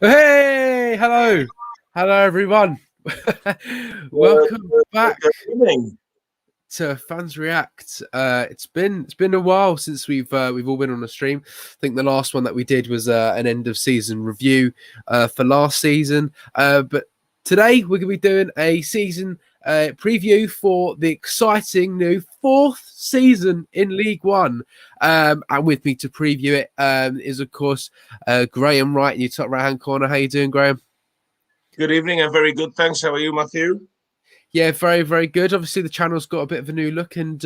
Hey, hello everyone. Welcome back Good evening. to Fans React. It's been a while since we've all been on a stream. I think the last one that we did was an end of season review for last season. But today we're gonna be doing a season preview for the exciting new fourth season in League One. And with me to preview it is of course Graham Wright in your top right hand corner. How you doing, Graham? Good evening. I'm very good. Thanks. How are you, Matthew? Yeah, very, very good. Obviously, the channel's got a bit of a new look, and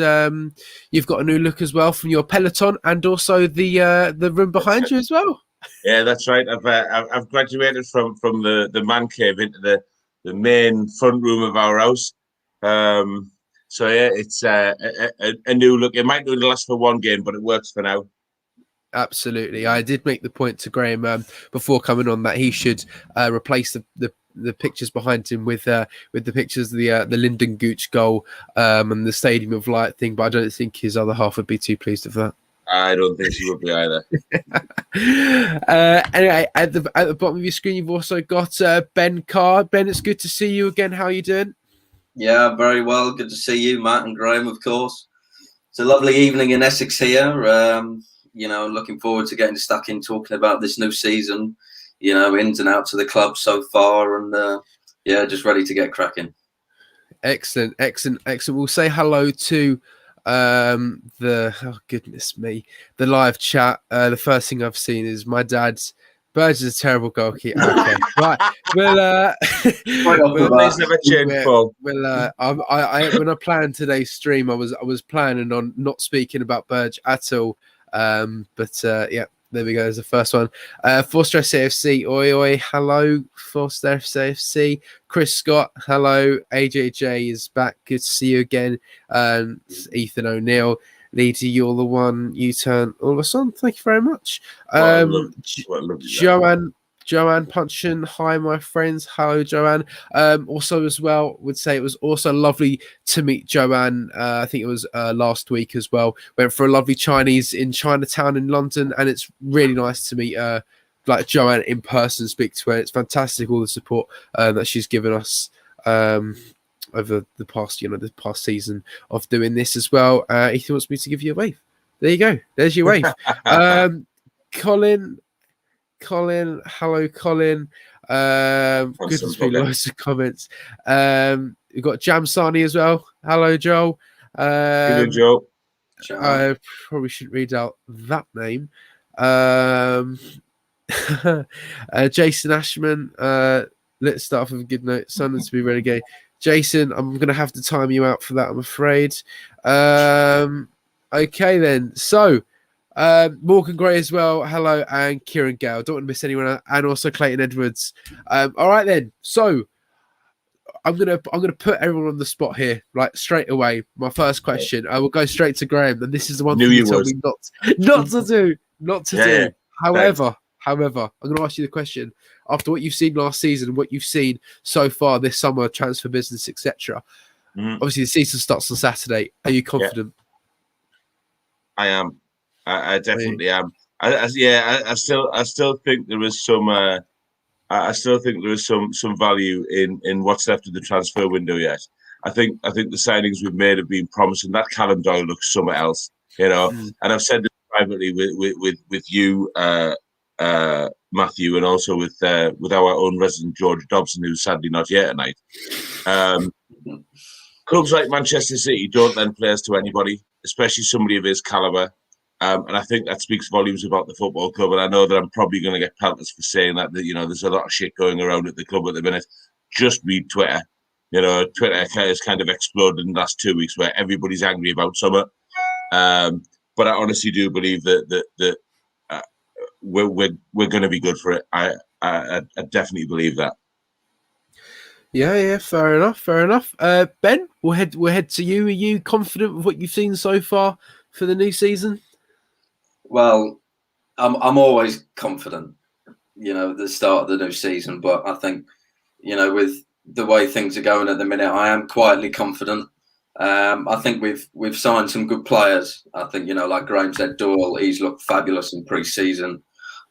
you've got a new look as well from your Peloton, and also the room behind you as well. Yeah, that's right. I've graduated from the man cave into the main front room of our house. So yeah, it's a new look. It might only last for one game, but it works for now. Absolutely, I did make the point to Graham before coming on that he should replace the pictures behind him with the pictures of the Linden Gooch goal and the Stadium of Light thing. But I don't think his other half would be too pleased with that. I don't think she would be either. Anyway, at the bottom of your screen, you've also got Ben Carr. Ben, it's good to see you again. How are you doing? Yeah, very well. Good to see you, Matt and Graham, of course. It's a lovely evening in Essex here. Looking forward to getting stuck in talking about this new season, ins and outs of the club so far. And just ready to get cracking. Excellent. We'll say hello to the live chat. The first thing I've seen is my dad's Burge is a terrible goalkeeper. Okay, right. We'll never change, Paul. When I planned today's stream, I was planning on not speaking about Burge at all. Yeah, there we go. There's the first one. Forster SAFC, oi oi, hello, Forster SAFC. Chris Scott, hello. AJJ is back. Good to see you again. Ethan O'Neill, Leader, you're the one. You turn all of us on. Thank you very much. Joanne Punchin, hi my friends. Hello, Joanne. Also as well, would say it was also lovely to meet Joanne. I think it was last week as well. Went for a lovely Chinese in Chinatown in London, and it's really nice to meet like Joanne in person, speak to her. It's fantastic all the support that she's given us over the past season of doing this as well. Ethan wants me to give you a wave. There you go. There's your wave. Colin, hello, Colin. Good to see loads of comments. We've got Jam Sani as well. Hello, Joel. Joe. I probably shouldn't read out that name. Jason Ashman. Let's start off with a good note. Sunderland to be relegated. Jason, I'm going to have to time you out for that, I'm afraid. Okay, then. So, Morgan Gray as well. Hello, and Kieran Gale. Don't want to miss anyone, and also Clayton Edwards. All right then. So I'm gonna put everyone on the spot here, like straight away. My first question. I will go straight to Graham, and this is the one thing you told me not to do. However, I'm gonna ask you the question after what you've seen last season, what you've seen so far this summer, transfer business, etc. Obviously, the season starts on Saturday. Are you confident? I am. I definitely am. I still think there is some. I still think there is some value in what's left of the transfer window yet. I think the signings we've made have been promising. That Callum Doyle looks somewhere else, And I've said this privately with you, Matthew, and also with our own resident George Dobson, who's sadly not here tonight. Clubs like Manchester City don't lend players to anybody, especially somebody of his calibre. And I think that speaks volumes about the football club. And I know that I'm probably going to get pelters for saying that, there's a lot of shit going around at the club at the minute. Just read Twitter. Twitter has kind of exploded in the last 2 weeks where everybody's angry about something. But I honestly do believe that we're going to be good for it. I definitely believe that. Yeah, fair enough. Ben, we'll head to you. Are you confident with what you've seen so far for the new season? Well, I'm always confident, at the start of the new season. But I think, with the way things are going at the minute, I am quietly confident. I think we've signed some good players. I think, like Graham said, Doyle, he's looked fabulous in pre-season.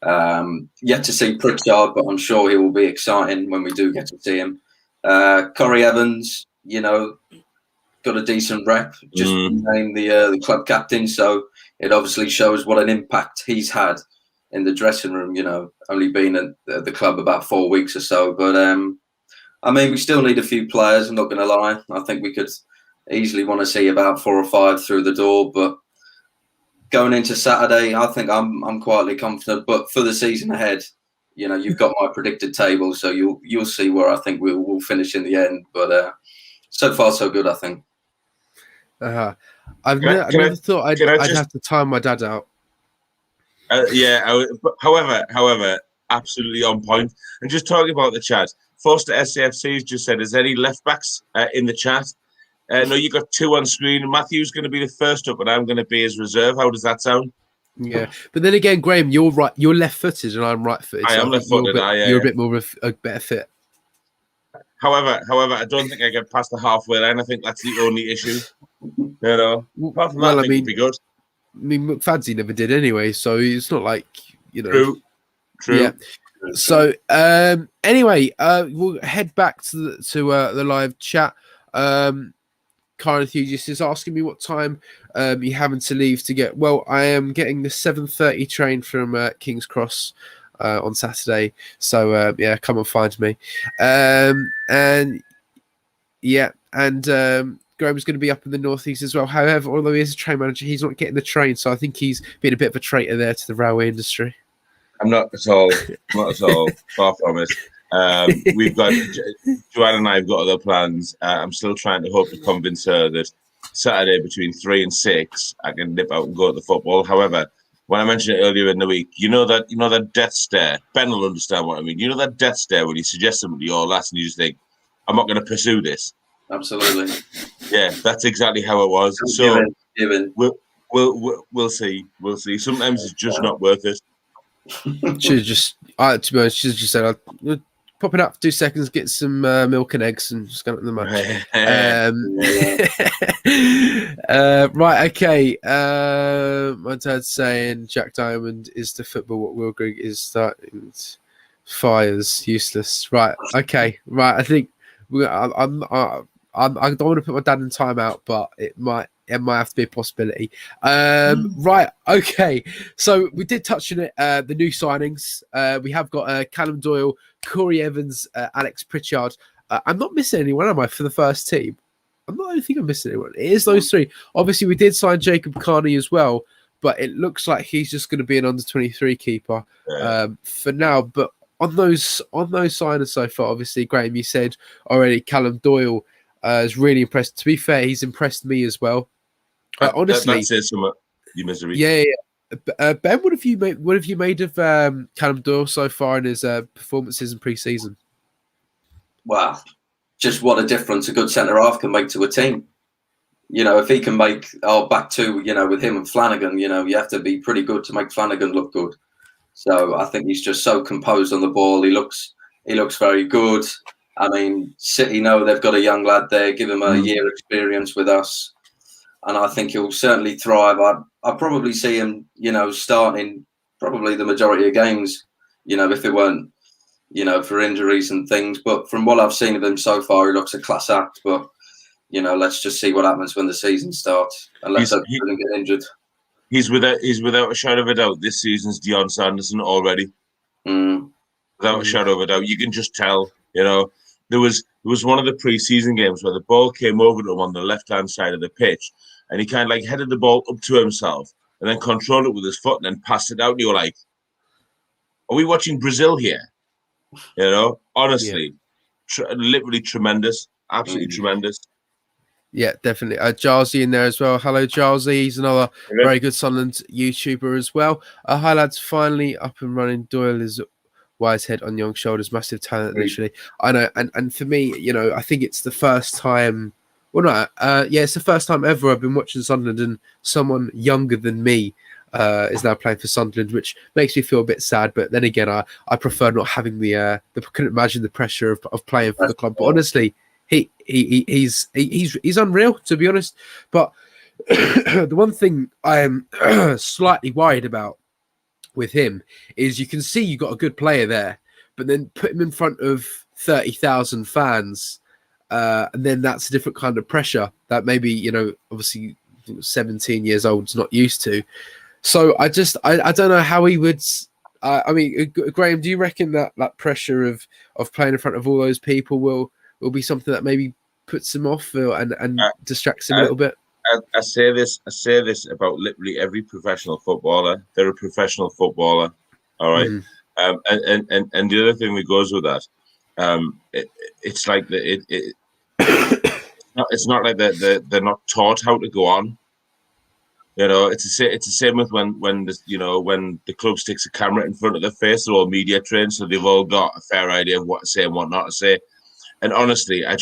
Yet to see Pritchard, but I'm sure he will be exciting when we do get to see him. Corey Evans, got a decent rep, just named the club captain, so it obviously shows what an impact he's had in the dressing room. Only been at the club about 4 weeks or so, but we still need a few players. I'm not going to lie. I think we could easily want to see about 4 or 5 through the door, but going into Saturday, I think I'm quietly confident. But for the season ahead, you've got my predicted table, so you'll see where I think we'll finish in the end. But so far, so good, I think. I never thought I'd have to time my dad out. However, absolutely on point. And just talking about the chat, Foster SAFC has just said, is there any left backs in the chat? No, you got 2 on screen. Matthew's going to be the first up, and I'm going to be his reserve. How does that sound? Yeah, but then again, Graham, you're right. You're left-footed, and I'm right-footed. I am left-footed. You're a bit more of a better fit. However, I don't think I get past the halfway line. I think that's the only issue. Apart from that, I think it'd be good. I mean, McFadzy never did anyway, so it's not like True. Yeah. So anyway, we'll head back to the live chat. Car Enthusiast is asking me what time you having to leave to get. Well, I am getting the 7:30 train from King's Cross on Saturday. So come and find me. Graham's going to be up in the northeast as well. However, although he is a train manager, he's not getting the train, so I think he's been a bit of a traitor there to the railway industry. I'm not at all. Far from it. We've got Joanne and I have got other plans. I'm still trying to hope to convince her that Saturday between 3 and 6 I can nip out and go to the football. However, when I mentioned it earlier in the week, that death stare. Ben will understand what I mean. You know that death stare when you suggest something to your last and you just think, I'm not going to pursue this. Absolutely. Yeah, that's exactly how it was. Given. We'll see. We'll see. Sometimes it's just not worth it. Should just, to be honest, should just said, I'll pop it up for 2 seconds, get some milk and eggs, and just go to the match. Right, okay. My dad's saying Jack Diamond is to football what Will Grigg is starting. Fires useless. Right, okay. Right, I think I don't want to put my dad in timeout, but it might have to be a possibility. Right, okay. So we did touch on it. The new signings. We have got Callum Doyle, Corey Evans, Alex Pritchard. I'm not missing anyone, am I, for the first team? I don't think I'm missing anyone. It is those 3. Obviously, we did sign Jacob Carney as well, but it looks like he's just going to be an under-23 keeper for now. But on those signings so far, obviously, Graham, you said already Callum Doyle is really impressed. To be fair, he's impressed me as well. Honestly, that says something. You misery. Yeah. Ben, what have you made of Callum Doyle so far in his performances in pre-season? Wow, just what a difference a good centre half can make to a team. If he can make our back 2, with him and Flanagan, you have to be pretty good to make Flanagan look good. So I think he's just so composed on the ball. He looks very good. I mean, City know they've got a young lad there. Give him a year experience with us, and I think he'll certainly thrive. I probably see him, starting probably the majority of games. If it weren't, for injuries and things. But from what I've seen of him so far, he looks a class act. But let's just see what happens when the season starts, and let's hope he doesn't get injured. He's without a shadow of a doubt this season's Dion Sanderson already. Without a shadow of a doubt, you can just tell. There was one of the pre-season games where the ball came over to him on the left-hand side of the pitch, and he kind of like headed the ball up to himself and then controlled it with his foot and then passed it out. And you were like, "Are we watching Brazil here?" Honestly, literally tremendous, absolutely tremendous. Yeah, definitely. Jarzi in there as well. Hello, Jarzi. He's another very good Sunderland YouTuber as well. Hi, lads. Finally up and running. Doyle is wise head on young shoulders. Massive talent, literally. I know. And for me, I think it's the first time. Well, no. It's the first time ever I've been watching Sunderland and someone younger than me is now playing for Sunderland, which makes me feel a bit sad. But then again, I prefer not having the couldn't imagine the pressure of playing for the club. But honestly, he's unreal, to be honest. But the one thing I am slightly worried about with him is you can see you got a good player there, but then put him in front of 30,000 fans, and then that's a different kind of pressure that maybe, obviously 17 years old is not used to. So I don't know how he would. I mean, Graham, do you reckon that pressure of playing in front of all those people will be something that maybe puts him off and distracts him a little bit? I say this about literally every professional footballer. They're a professional footballer, all right. And the other thing that goes with that, it's like it's not like they're not taught how to go on. It's the same with when the club sticks a camera in front of their face. They're all media trained, so they've all got a fair idea of what to say and what not to say. And honestly, I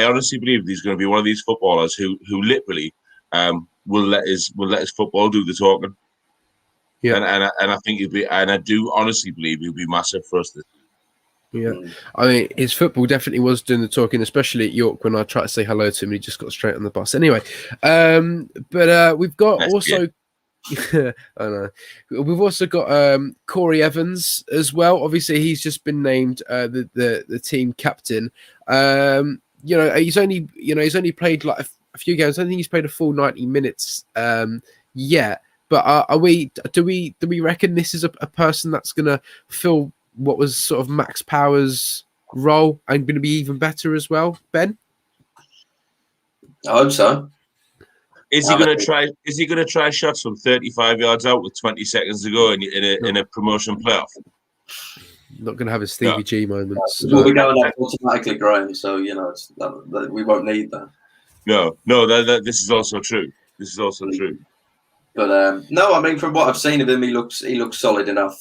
honestly believe he's going to be one of these footballers who literally will let his football do the talking. Yeah, and I think I do honestly believe he'll be massive for us. Yeah, I mean, his football definitely was doing the talking, especially at York when I tried to say hello to him. He just got straight on the bus. Anyway, but we've got also. I know. We've also got Corey Evans as well. Obviously, he's just been named the team captain. He's only played like a few games. I don't think he's played a full 90 minutes yet. But do we reckon this is a person that's gonna fill what was sort of Max Power's role and going to be even better as well, Ben? I hope so. Is he going to try shots from 35 yards out with 20 seconds to go in a promotion playoff? Not going to have a Stevie G moments. We'll be going up automatically, Graham. So we won't need that. No. This is also true. But no, I mean, from what I've seen of him, he looks solid enough.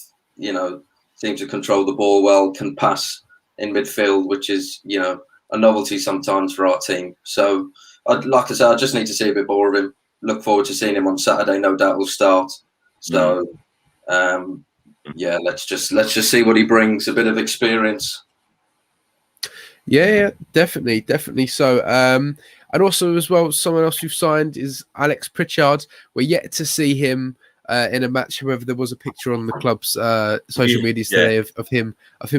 Seems to control the ball well, can pass in midfield, which is, a novelty sometimes for our team. So, like I said, I just need to see a bit more of him. Look forward to seeing him on Saturday. No doubt will start. So, let's just see what he brings. A bit of experience. Yeah, definitely. So, and also as well, someone else we've signed is Alex Pritchard. We're yet to see him in a match. However, there was a picture on the club's social media today of him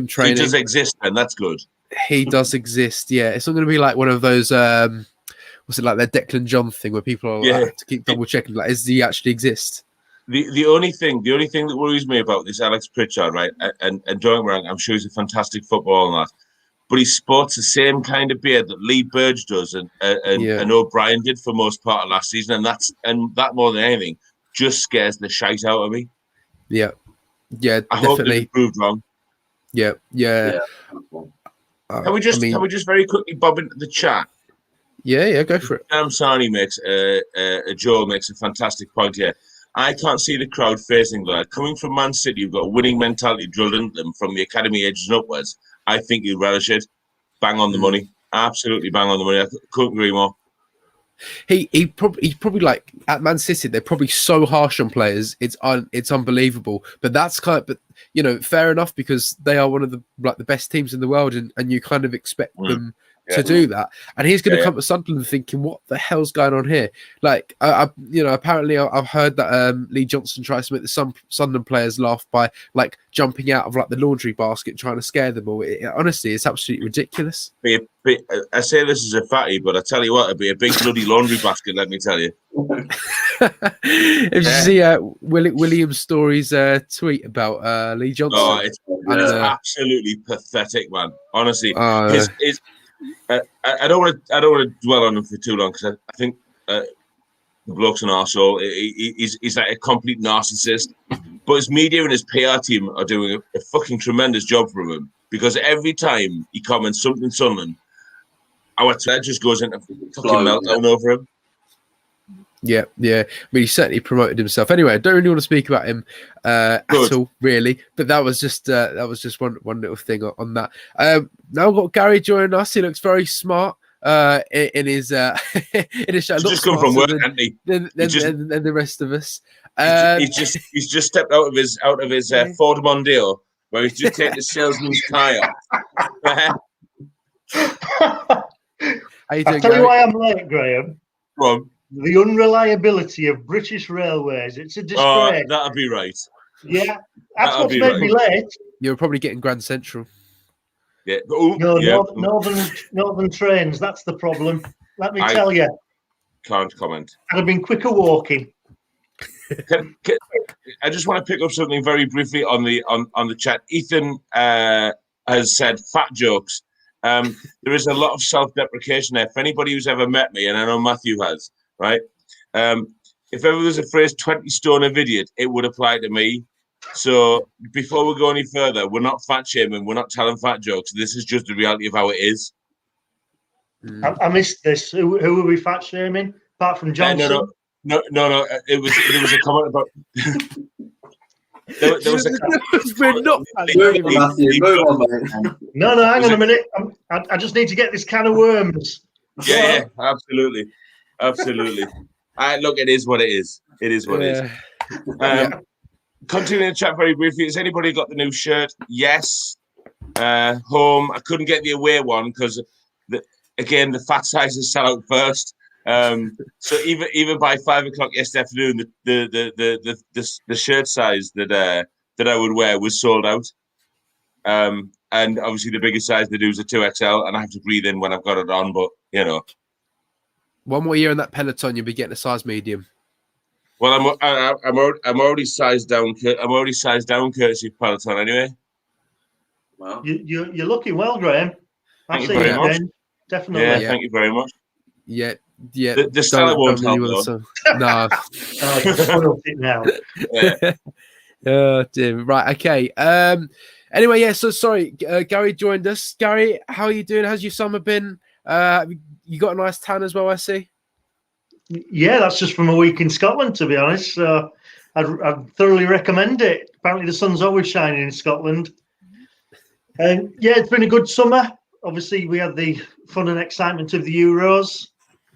training. He does exist, and that's good. He does exist. Yeah, it's not going to be like one of those. What's it like that Declan John thing where people are like, to keep double checking? Like, does he actually exist? The only thing that worries me about this Alex Pritchard, right? And don't get me wrong, I'm sure he's a fantastic footballer and that, but he sports the same kind of beard that Lee Burge does and O'Brien did for most part of last season, and that more than anything just scares the shite out of me. Yeah, I definitely. hope they've proved wrong. Yeah. Can we just very quickly bob into the chat? Yeah, go for it. Sani Joel makes a fantastic point here. I can't see the crowd facing that. Coming from Man City, you've got a winning mentality drilled into them from the academy ages and upwards. I think you'd relish it. Bang on the money. Absolutely bang on the money. I couldn't agree more. He's probably like at Man City, they're probably so harsh on players. It's unbelievable. But that's fair enough, because they are one of the best teams in the world, and you kind of expect them to do that. And he's going to come to Sunderland thinking, what the hell's going on here? Like, apparently I've heard that Lee Johnson tries to make the Sunderland players laugh by like jumping out of like the laundry basket, trying to scare them all. Honestly, it's absolutely ridiculous. I say this as a fatty, but I tell you what, it'd be a big bloody laundry basket, let me tell you. If you see William Story's tweet about Lee Johnson. It's absolutely pathetic, man. Honestly, I don't want to dwell on him for too long, because I think the bloke's an arsehole. He's like a complete narcissist. But his media and his PR team are doing a fucking tremendous job for him, because every time he comments something Sunderland, our Ted just goes into fucking meltdown over him. Yeah. I mean, he certainly promoted himself. Anyway, I don't really want to speak about him at all, really. But that was just one little thing on that. Now we've got Gary joining us. He looks very smart in his in his show. He's just come from work, hasn't he? Than the rest of us. He's just stepped out of his Ford Mondeo, where he's just taken the salesman's tie off. How you doing, I'll tell you why I'm late, Graham. Go on. the unreliability of British Railways. It's a disgrace. That'll be right. Yeah, that's That'll what's be made right. me late. You're probably getting Grand Central. Yeah. Oh, No, yeah. northern trains. That's the problem. Let me I tell you, can't comment. I'd have been quicker walking. I just want to pick up something very briefly on the chat. Ethan has said fat jokes. There is a lot of self-deprecation there. For anybody who's ever met me, and I know Matthew has, right? If ever there's a phrase 20 stone of idiot, it would apply to me. So before we go any further, we're not fat shaming, we're not telling fat jokes. This is just the reality of how it is. I missed this. Who were we fat shaming? Apart from Johnson? No. There was a comment about. there was a We're not. No, hang on a minute. I just need to get this can of worms. Yeah, absolutely. Look, it is what it is. It is what it is. Continuing the chat very briefly, has anybody got the new shirt? Yes. Home. I couldn't get the away one because, again, the fat sizes sell out first. So even by 5 o'clock yesterday afternoon, the shirt size that I would wear was sold out. And obviously the biggest size they do is a 2XL, and I have to breathe in when I've got it on. But one more year in that peloton, you'll be getting a size medium. Well, I'm already sized down. I'm already sized down courtesy of Peloton anyway. Wow, you're looking well, Graham. Thank you very much. Definitely. Yeah, thank you very much. Yeah. The Stella won't help though. No. Now. Yeah. Oh, dear. Right. Okay. Anyway, yeah. So sorry, Gary joined us. Gary, how are you doing? How's your summer been? You got a nice tan as well, I see. Yeah, that's just from a week in Scotland, to be honest. So I'd thoroughly recommend it. Apparently, the sun's always shining in Scotland. And yeah, it's been a good summer. Obviously, we had the fun and excitement of the Euros.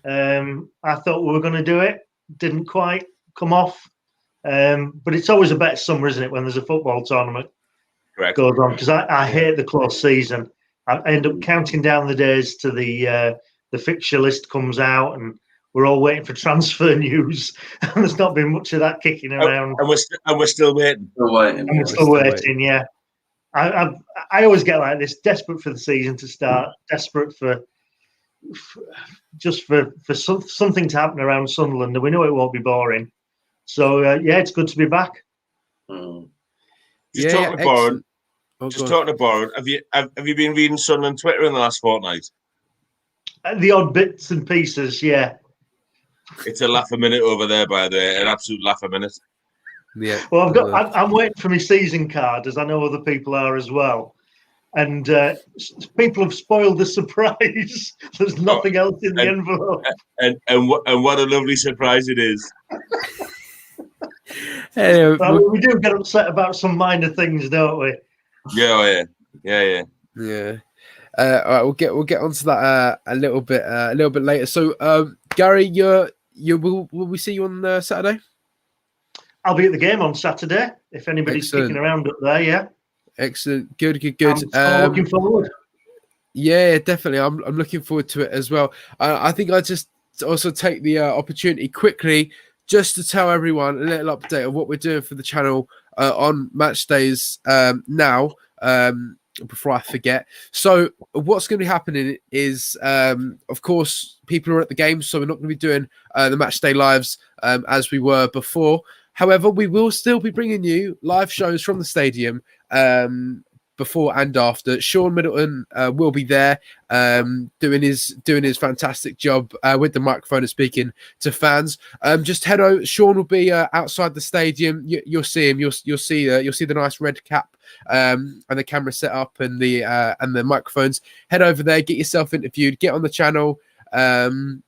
I thought we were going to do it. Didn't quite come off. But it's always a better summer, isn't it, when there's a football tournament goes on? Because I hate the close season. I end up counting down the days to the fixture list comes out, and we're all waiting for transfer news, and there's not been much of that kicking around. And we're still waiting. We're still waiting. Yeah, I always get like this, desperate for the season to start, desperate for something to happen around Sunderland, and we know it won't be boring. So yeah, it's good to be back. Just talking to Borrowed. Have you been reading Sunderland Twitter in the last fortnight? The odd bits and pieces, yeah. It's a laugh a minute over there, by the way, an absolute laugh a minute. Yeah. Well, I'm waiting for my season card, as I know other people are as well. And people have spoiled the surprise. There's nothing else in the envelope. And what a lovely surprise it is. We do get upset about some minor things, don't we? Yeah. All right, we'll get onto that a little bit later. So, Gary, will we see you on Saturday? I'll be at the game on Saturday. If anybody's kicking around up there, yeah. Excellent, good. I'm looking forward. Yeah, definitely. I'm looking forward to it as well. I think I just also take the opportunity quickly just to tell everyone a little update of what we're doing for the channel on match days now. Before I forget. So what's going to be happening is, of course, people are at the game, so we're not going to be doing the match day lives as we were before. However, we will still be bringing you live shows from the stadium before and after. Sean Middleton will be there doing his fantastic job with the microphone and speaking to fans. Just head over. Sean will be outside the stadium. You'll see him. You'll see the nice red cap and the camera set up and the microphones. Head over there, get yourself interviewed, get on the channel. And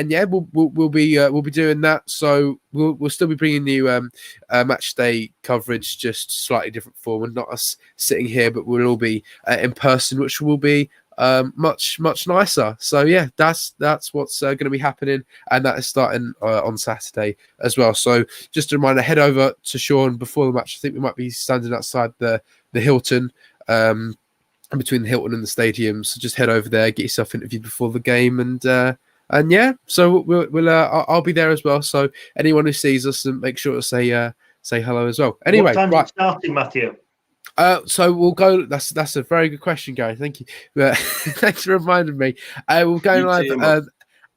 yeah, we'll be doing that. So we'll still be bringing you match day coverage, just slightly different form, and not us sitting here, but we'll all be in person, which will be much nicer. So yeah, that's what's going to be happening, and that is starting on Saturday as well. So just a reminder, head over to Sean before the match. I think we might be standing outside the Hilton. Between the Hilton and the stadium, so just head over there, get yourself interviewed before the game, and And yeah, so we'll I'll be there as well. So anyone who sees us, make sure to say hello as well. Anyway, what time's right. it starting, Matthew? So we'll go. That's a very good question, Gary. Thank you. Thanks for reminding me. We'll go live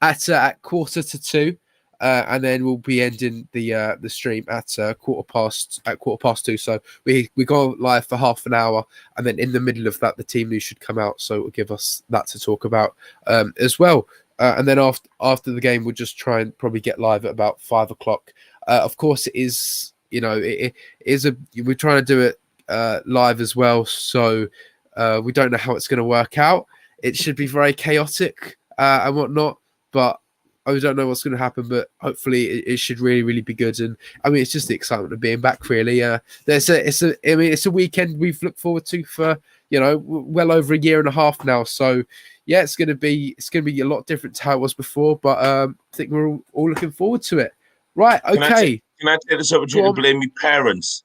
at 1:45, and then we'll be ending the stream at 2:15. So we go live for half an hour, and then in the middle of that, the team news should come out. So it will give us that to talk about as well. And then after the game, we'll just try and probably get live at about 5:00. Of course, it is. It is we're trying to do it live as well, so we don't know how it's going to work out. It should be very chaotic and whatnot, but I don't know what's going to happen. But hopefully, it should really be good. And I mean, it's just the excitement of being back. Really, it's a weekend we've looked forward to for well over a year and a half now. So yeah, it's going to be a lot different to how it was before. But I think we're all looking forward to it. Right? Okay. Can I take this opportunity to blame my parents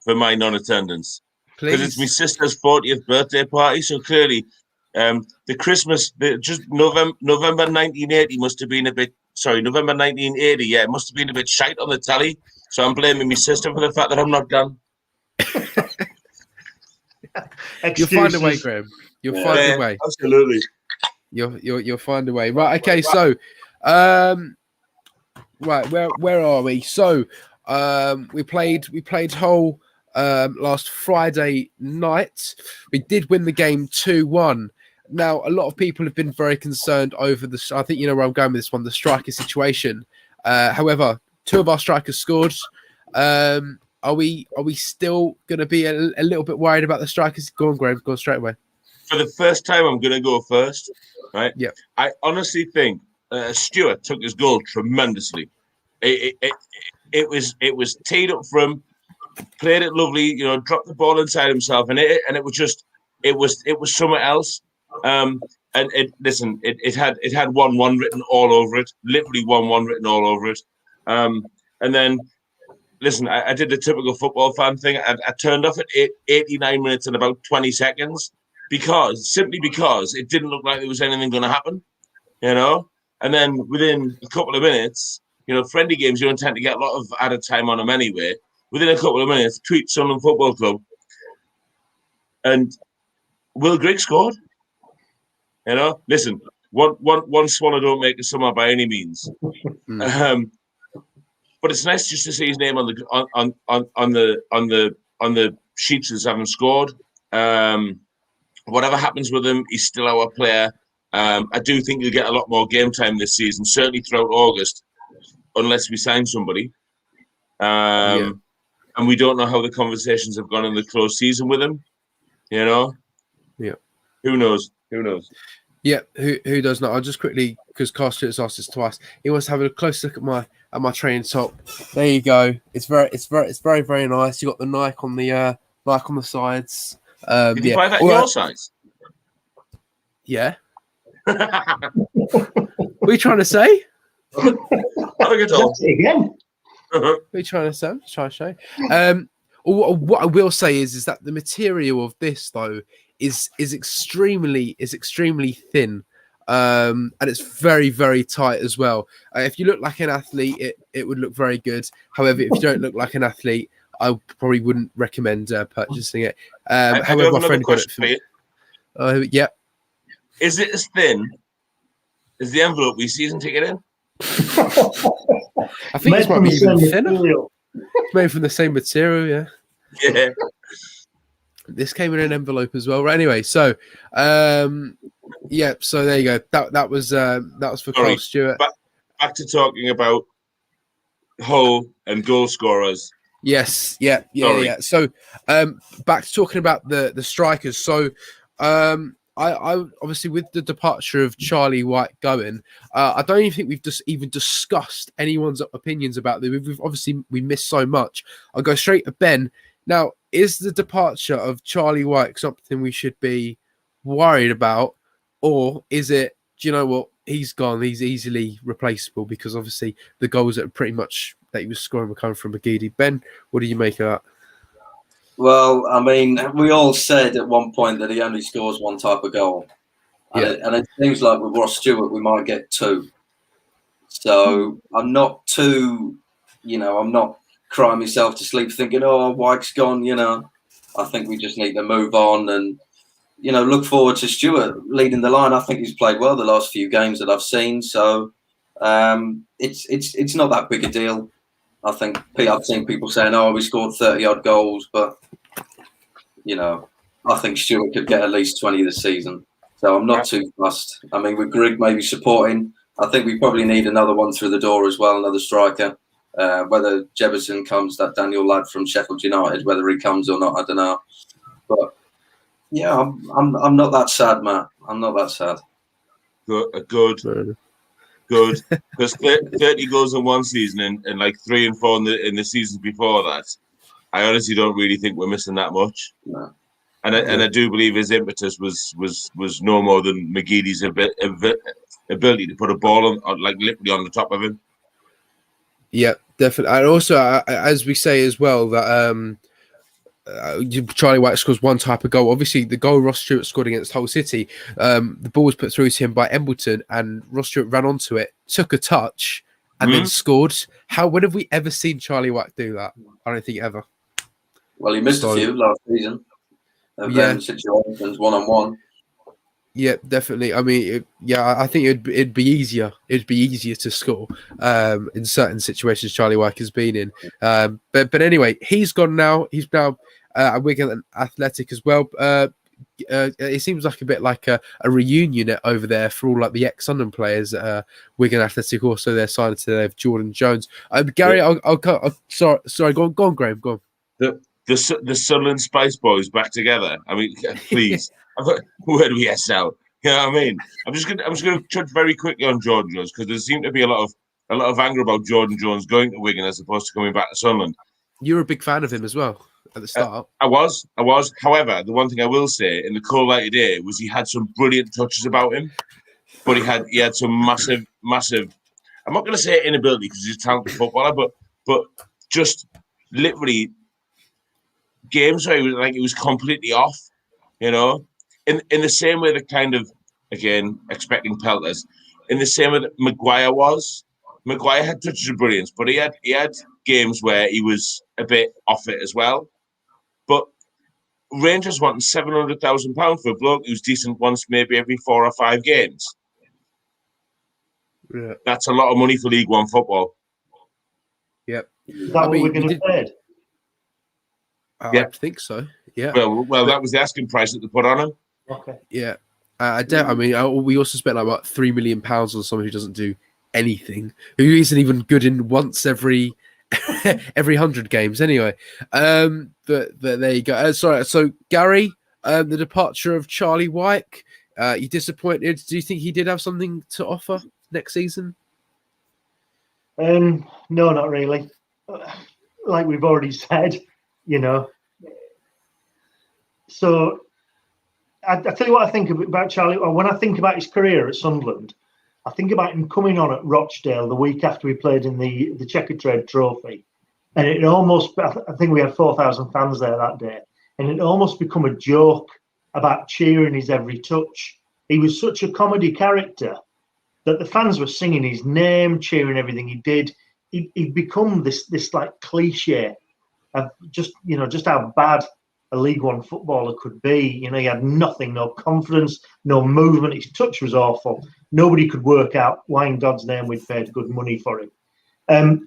for my non-attendance? Because it's my sister's 40th birthday party, so clearly the Christmas, just November 1980 must have been a bit, November 1980, yeah, it must have been a bit shite on the tally, so I'm blaming my sister for the fact that I'm not done. You'll find a way, Graham. You'll find a way. Absolutely. You'll find a way. Right, okay, so, right, where are we? So, we played Hull last Friday night. We did win the game 2-1. Now, a lot of people have been very concerned over the. I think you know where I'm going with this one, the striker situation. However, two of our strikers scored. Are we still going to be a little bit worried about the strikers? Go on, Graham. Go on straight away. For the first time, I'm going to go first. Right. Yeah. I honestly think Stewart took his goal tremendously. It was teed up for him, played it lovely, dropped the ball inside himself, and it was somewhere else. And it had 1-1 written all over it, literally 1-1 written all over it. And then listen, I did the typical football fan thing. I turned off at 89 minutes and about 20 seconds simply because it didn't look like there was anything going to happen, And then within a couple of minutes, friendly games, you don't tend to get a lot of added time on them anyway. Within a couple of minutes, tweet Sunderland Football Club, and Will Grigg scored. Listen, one swallow don't make a summer by any means. But it's nice just to see his name on the sheets as having scored. Whatever happens with him, he's still our player. I do think he'll get a lot more game time this season, certainly throughout August, unless we sign somebody. And we don't know how the conversations have gone in the close season with him. Yeah. Who knows? Yeah, who does not? I'll just quickly, because Carl Stewart's asked us twice. He wants to have a close look at my training top. There you go. It's very nice. You got the Nike on the sides. Did you buy that in your size? Yeah. What are you trying to say? Again. What are you trying to say? I'm just trying to show you. What I will say is that the material of this though is extremely thin, and it's very tight as well. If you look like an athlete, it would look very good. However, if you don't look like an athlete, I probably wouldn't recommend purchasing it. However, my friend got it for me. Yeah. Is it as thin as the envelope we season ticket in? I think it's might be even thinner. It's made from the same material, yeah. Yeah. This came in an envelope as well. Right, anyway, so so there you go. That was for Carl Stewart. Back to talking about Hull and goal scorers. Yes, yeah. So back to talking about the strikers. So I obviously, with the departure of Charlie White going, I don't even think we've just even discussed anyone's opinions about them. We missed so much. I'll go straight to Ben. Now, is the departure of Charlie White something we should be worried about, or is it, do you know what, he's gone, he's easily replaceable, because obviously the goals that he was scoring were coming from McGeady. Ben, what do you make of that? Well, I mean, we all said at one point that he only scores one type of goal. And it seems like with Ross Stewart, we might get 2. So I'm not too, I'm not crying myself to sleep thinking, oh, Wyke's gone, I think we just need to move on and, look forward to Stewart leading the line. I think he's played well the last few games that I've seen. So it's not that big a deal. I think I've seen people saying, oh, we scored 30-odd goals, but, I think Stewart could get at least 20 this season. So I'm not too fussed. I mean, with Grigg maybe supporting, I think we probably need another one through the door as well, another striker. Whether Jefferson comes, that Daniel lad from Sheffield United, whether he comes or not, I don't know. But yeah, I'm not that sad, Matt. I'm not that sad. Good. Because 30 goals in one season and like 3 and 4 in the seasons before that, I honestly don't really think we're missing that much. No. And I do believe his impetus was no more than McGeady's ability to put a ball on like literally on the top of him. Yeah, definitely. And also, as we say as well, that Charlie Wyke scores one type of goal. Obviously, the goal Ross Stewart scored against Hull City, the ball was put through to him by Embleton, and Ross Stewart ran onto it, took a touch, and then scored. When have we ever seen Charlie Wyke do that? I don't think ever. Well, he missed a few last season. Situations 1-on-1. Yeah, definitely. I mean, I think it'd be easier. It'd be easier to score in certain situations Charlie Wyke has been in. But anyway, he's gone now. He's now at Wigan Athletic as well. It seems like a bit like a reunion over there for all like the ex-Sunderland players. Wigan Athletic also they're signed today of Jordan Jones. Gary, I'll sorry. Go on, Graham. Go on. The Sunderland Spice Boys back together. I mean, please. Where do we out? You know what I mean? I'm just gonna touch very quickly on Jordan Jones because there seemed to be a lot of anger about Jordan Jones going to Wigan as opposed to coming back to Sunderland. You were a big fan of him as well at the start. I was. However, the one thing I will say in the cold light of day was he had some brilliant touches about him, but he had some massive. I'm not going to say inability because he's a talented footballer, but just literally games where he was completely off, In the same way that kind of, again, expecting pelters, in the same way that Maguire was. Maguire had touches of brilliance, but he had games where he was a bit off it as well. But Rangers wanting £700,000 for a bloke who's decent once maybe every 4 or 5 games. Yeah. That's a lot of money for League One football. Yep. Is that what we're going to pay? I think so. Yeah. Well, that was the asking price that they put on him. Okay. Yeah. We also spent like about £3 million on someone who doesn't do anything, who isn't even good in once every 100 games. Anyway, but there you go. Sorry. So Gary, the departure of Charlie Wyke, you disappointed? Do you think he did have something to offer next season? No, not really. Like we've already said, So I tell you what I think about Charlie. When I think about his career at Sunderland, I think about him coming on at Rochdale the week after we played in the Checkatrade Trophy, and it almost, I think we had 4,000 fans there that day, and it almost become a joke about cheering his every touch. He was such a comedy character that the fans were singing his name, cheering everything he did. He'd become this like cliche of just how bad a League One footballer could be. He had nothing, no confidence, no movement. His touch was awful. Nobody could work out why in God's name we'd paid good money for him.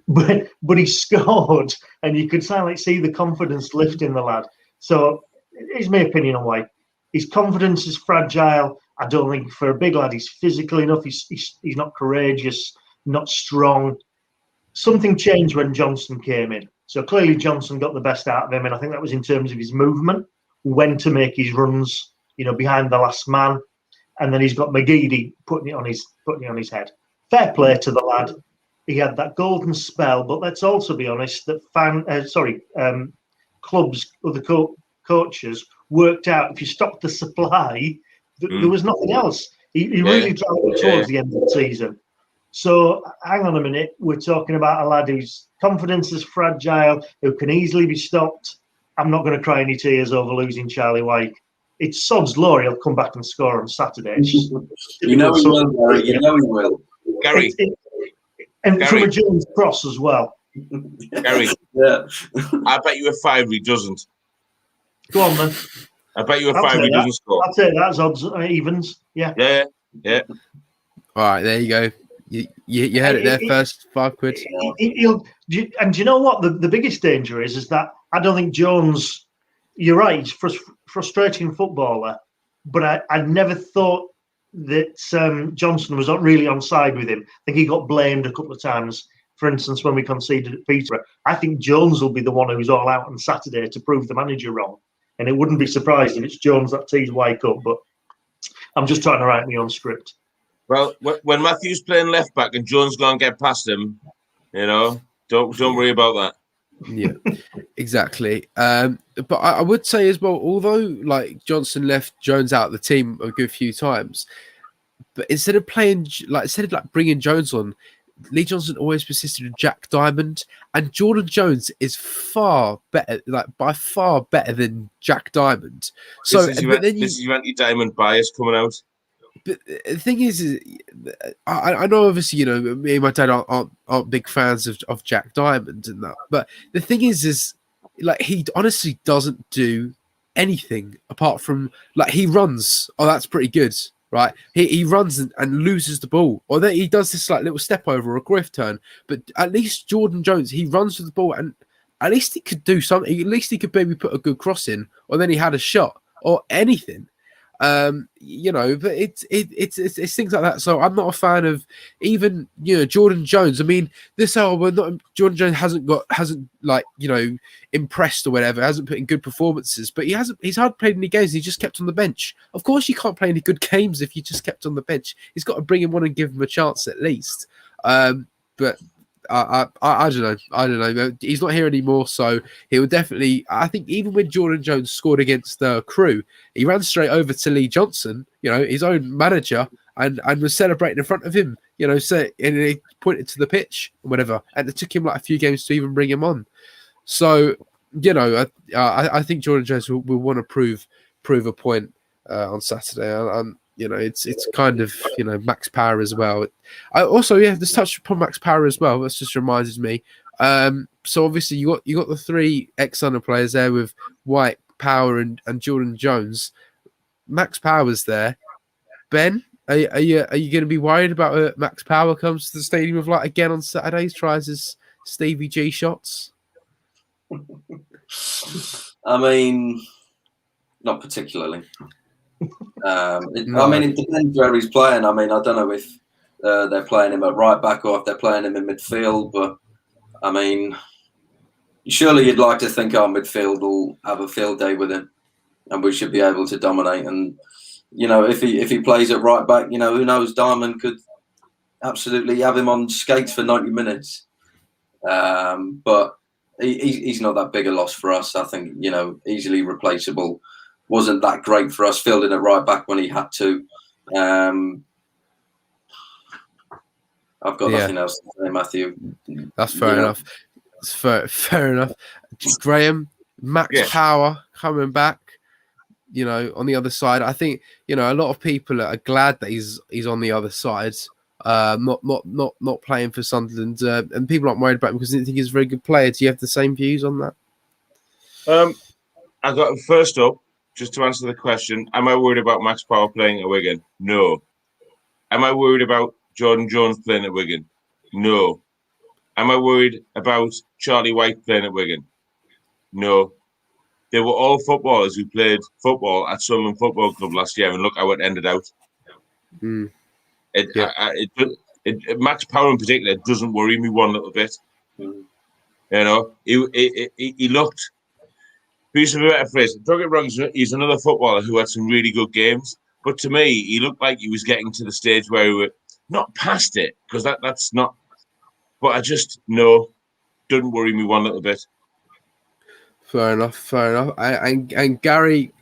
But he scored, and you could see the confidence lift in the lad. So, here's my opinion on why. His confidence is fragile. I don't think for a big lad he's physical enough. He's not courageous, not strong. Something changed when Johnson came in. So clearly Johnson got the best out of him, and I think that was in terms of his movement, when to make his runs, behind the last man, and then he's got McGeady putting it on his head. Fair play to the lad. He had that golden spell, but let's also be honest that clubs, other coaches worked out if you stopped the supply, there was nothing else. He really drove it towards the end of the season. So hang on a minute, we're talking about a lad whose confidence is fragile, who can easily be stopped. I'm not going to cry any tears over losing Charlie Wyke. it's sod's law. He'll come back and score on Saturday. It's just you know he will, Gary. You know he will. Gary. And Gary. from a Jones cross as well. Gary. Yeah. I bet you a five he doesn't. Go on then. I bet you a five he doesn't score. I'll take that as odds evens. Yeah. Yeah. All right, there you go. You had it there first, £5. And do you know what the biggest danger is that I don't think Jones. You're right, he's frustrating footballer, but I never thought that Johnson was not really on side with him. I think he got blamed a couple of times. For instance, when we conceded at Peterborough, I think Jones will be the one who's all out on Saturday to prove the manager wrong. And it wouldn't be surprised if it's Jones that tees Wyke up. But I'm just trying to write my own script. Well, when Matthew's playing left back and Jones going to get past him, don't worry about that. Yeah, exactly. But I would say as well, although like Johnson left Jones out of the team a good few times, but instead of bringing Jones on, Lee Johnson always persisted with Jack Diamond, and Jordan Jones is far better, by far better than Jack Diamond. So this is your anti-Diamond bias coming out. But the thing is I know obviously, me and my dad aren't big fans of Jack Diamond and that, but the thing is like he honestly doesn't do anything apart from he runs. Oh, that's pretty good, right? He runs and loses the ball, or that he does this little step over or a griff turn. But at least Jordan Jones, he runs with the ball, and at least he could do something. At least he could maybe put a good cross in, or then he had a shot or anything. But it's things like that. So I'm not a fan of even Jordan Jones. I mean, Jordan Jones hasn't impressed or whatever, hasn't put in good performances, but he's hardly played any games. He just kept on the bench. Of course, you can't play any good games if you just kept on the bench. He's got to bring him on and give him a chance at least. But I don't know. He's not here anymore, so he will definitely. I think even when Jordan Jones scored against the Crew, he ran straight over to Lee Johnson, his own manager, and was celebrating in front of him. And he pointed to the pitch or whatever, and it took him a few games to even bring him on. So I think Jordan Jones will want to prove a point on Saturday. It's kind of Max Power as well. I also just touch upon Max Power as well. That just reminds me. So obviously you got the three ex-Sunderland players there with White, Power, and Jordan Jones. Max Power's there. Ben, are you going to be worried about Max Power comes to the stadium again on Saturdays, tries his Stevie G shots? I mean, not particularly. No. I mean, it depends where he's playing. I mean, I don't know if they're playing him at right back or if they're playing him in midfield. But I mean, surely you'd like to think our midfield will have a field day with him, and we should be able to dominate. And if he plays at right back, who knows? Diamond could absolutely have him on skates for 90 minutes. But he's not that big a loss for us. I think easily replaceable. Wasn't that great for us fielding at right back when he had to. I've got nothing else to say, Matthew. That's fair enough. It's fair enough. Graham, Max Power coming back, on the other side. I think, a lot of people are glad that he's on the other side, not playing for Sunderland, and people aren't worried about him because they think he's a very good player. Do you have the same views on that? I got first up. Just to answer the question, am I worried about Max Power playing at Wigan? No. Am I worried about Jordan Jones playing at Wigan? No. Am I worried about Charlie White playing at Wigan? No. They were all footballers who played football at Sunderland Football Club last year, and look how it ended out. Max Power in particular doesn't worry me one little bit. He looked. Use of a better phrase, don't get wrong, he's another footballer who had some really good games. But to me, he looked like he was getting to the stage where we were not past it, because that's not. But I just doesn't worry me one little bit. Fair enough. And Gary,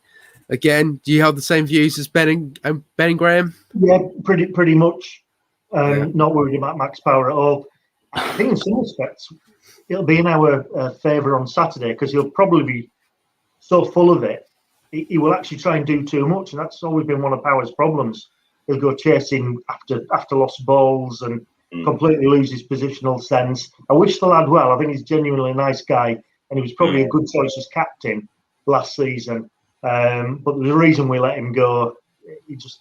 again, do you have the same views as Ben and Graham? Yeah, pretty much. Not worried about Max Power at all. I think in some respects it'll be in our favour on Saturday because he'll probably be so full of it he will actually try and do too much, and that's always been one of Power's problems. He'll go chasing after lost balls and completely lose his positional sense. I wish the lad well. I think he's genuinely a nice guy, and he was probably a good choice as captain last season. But there's a reason we let him go. He just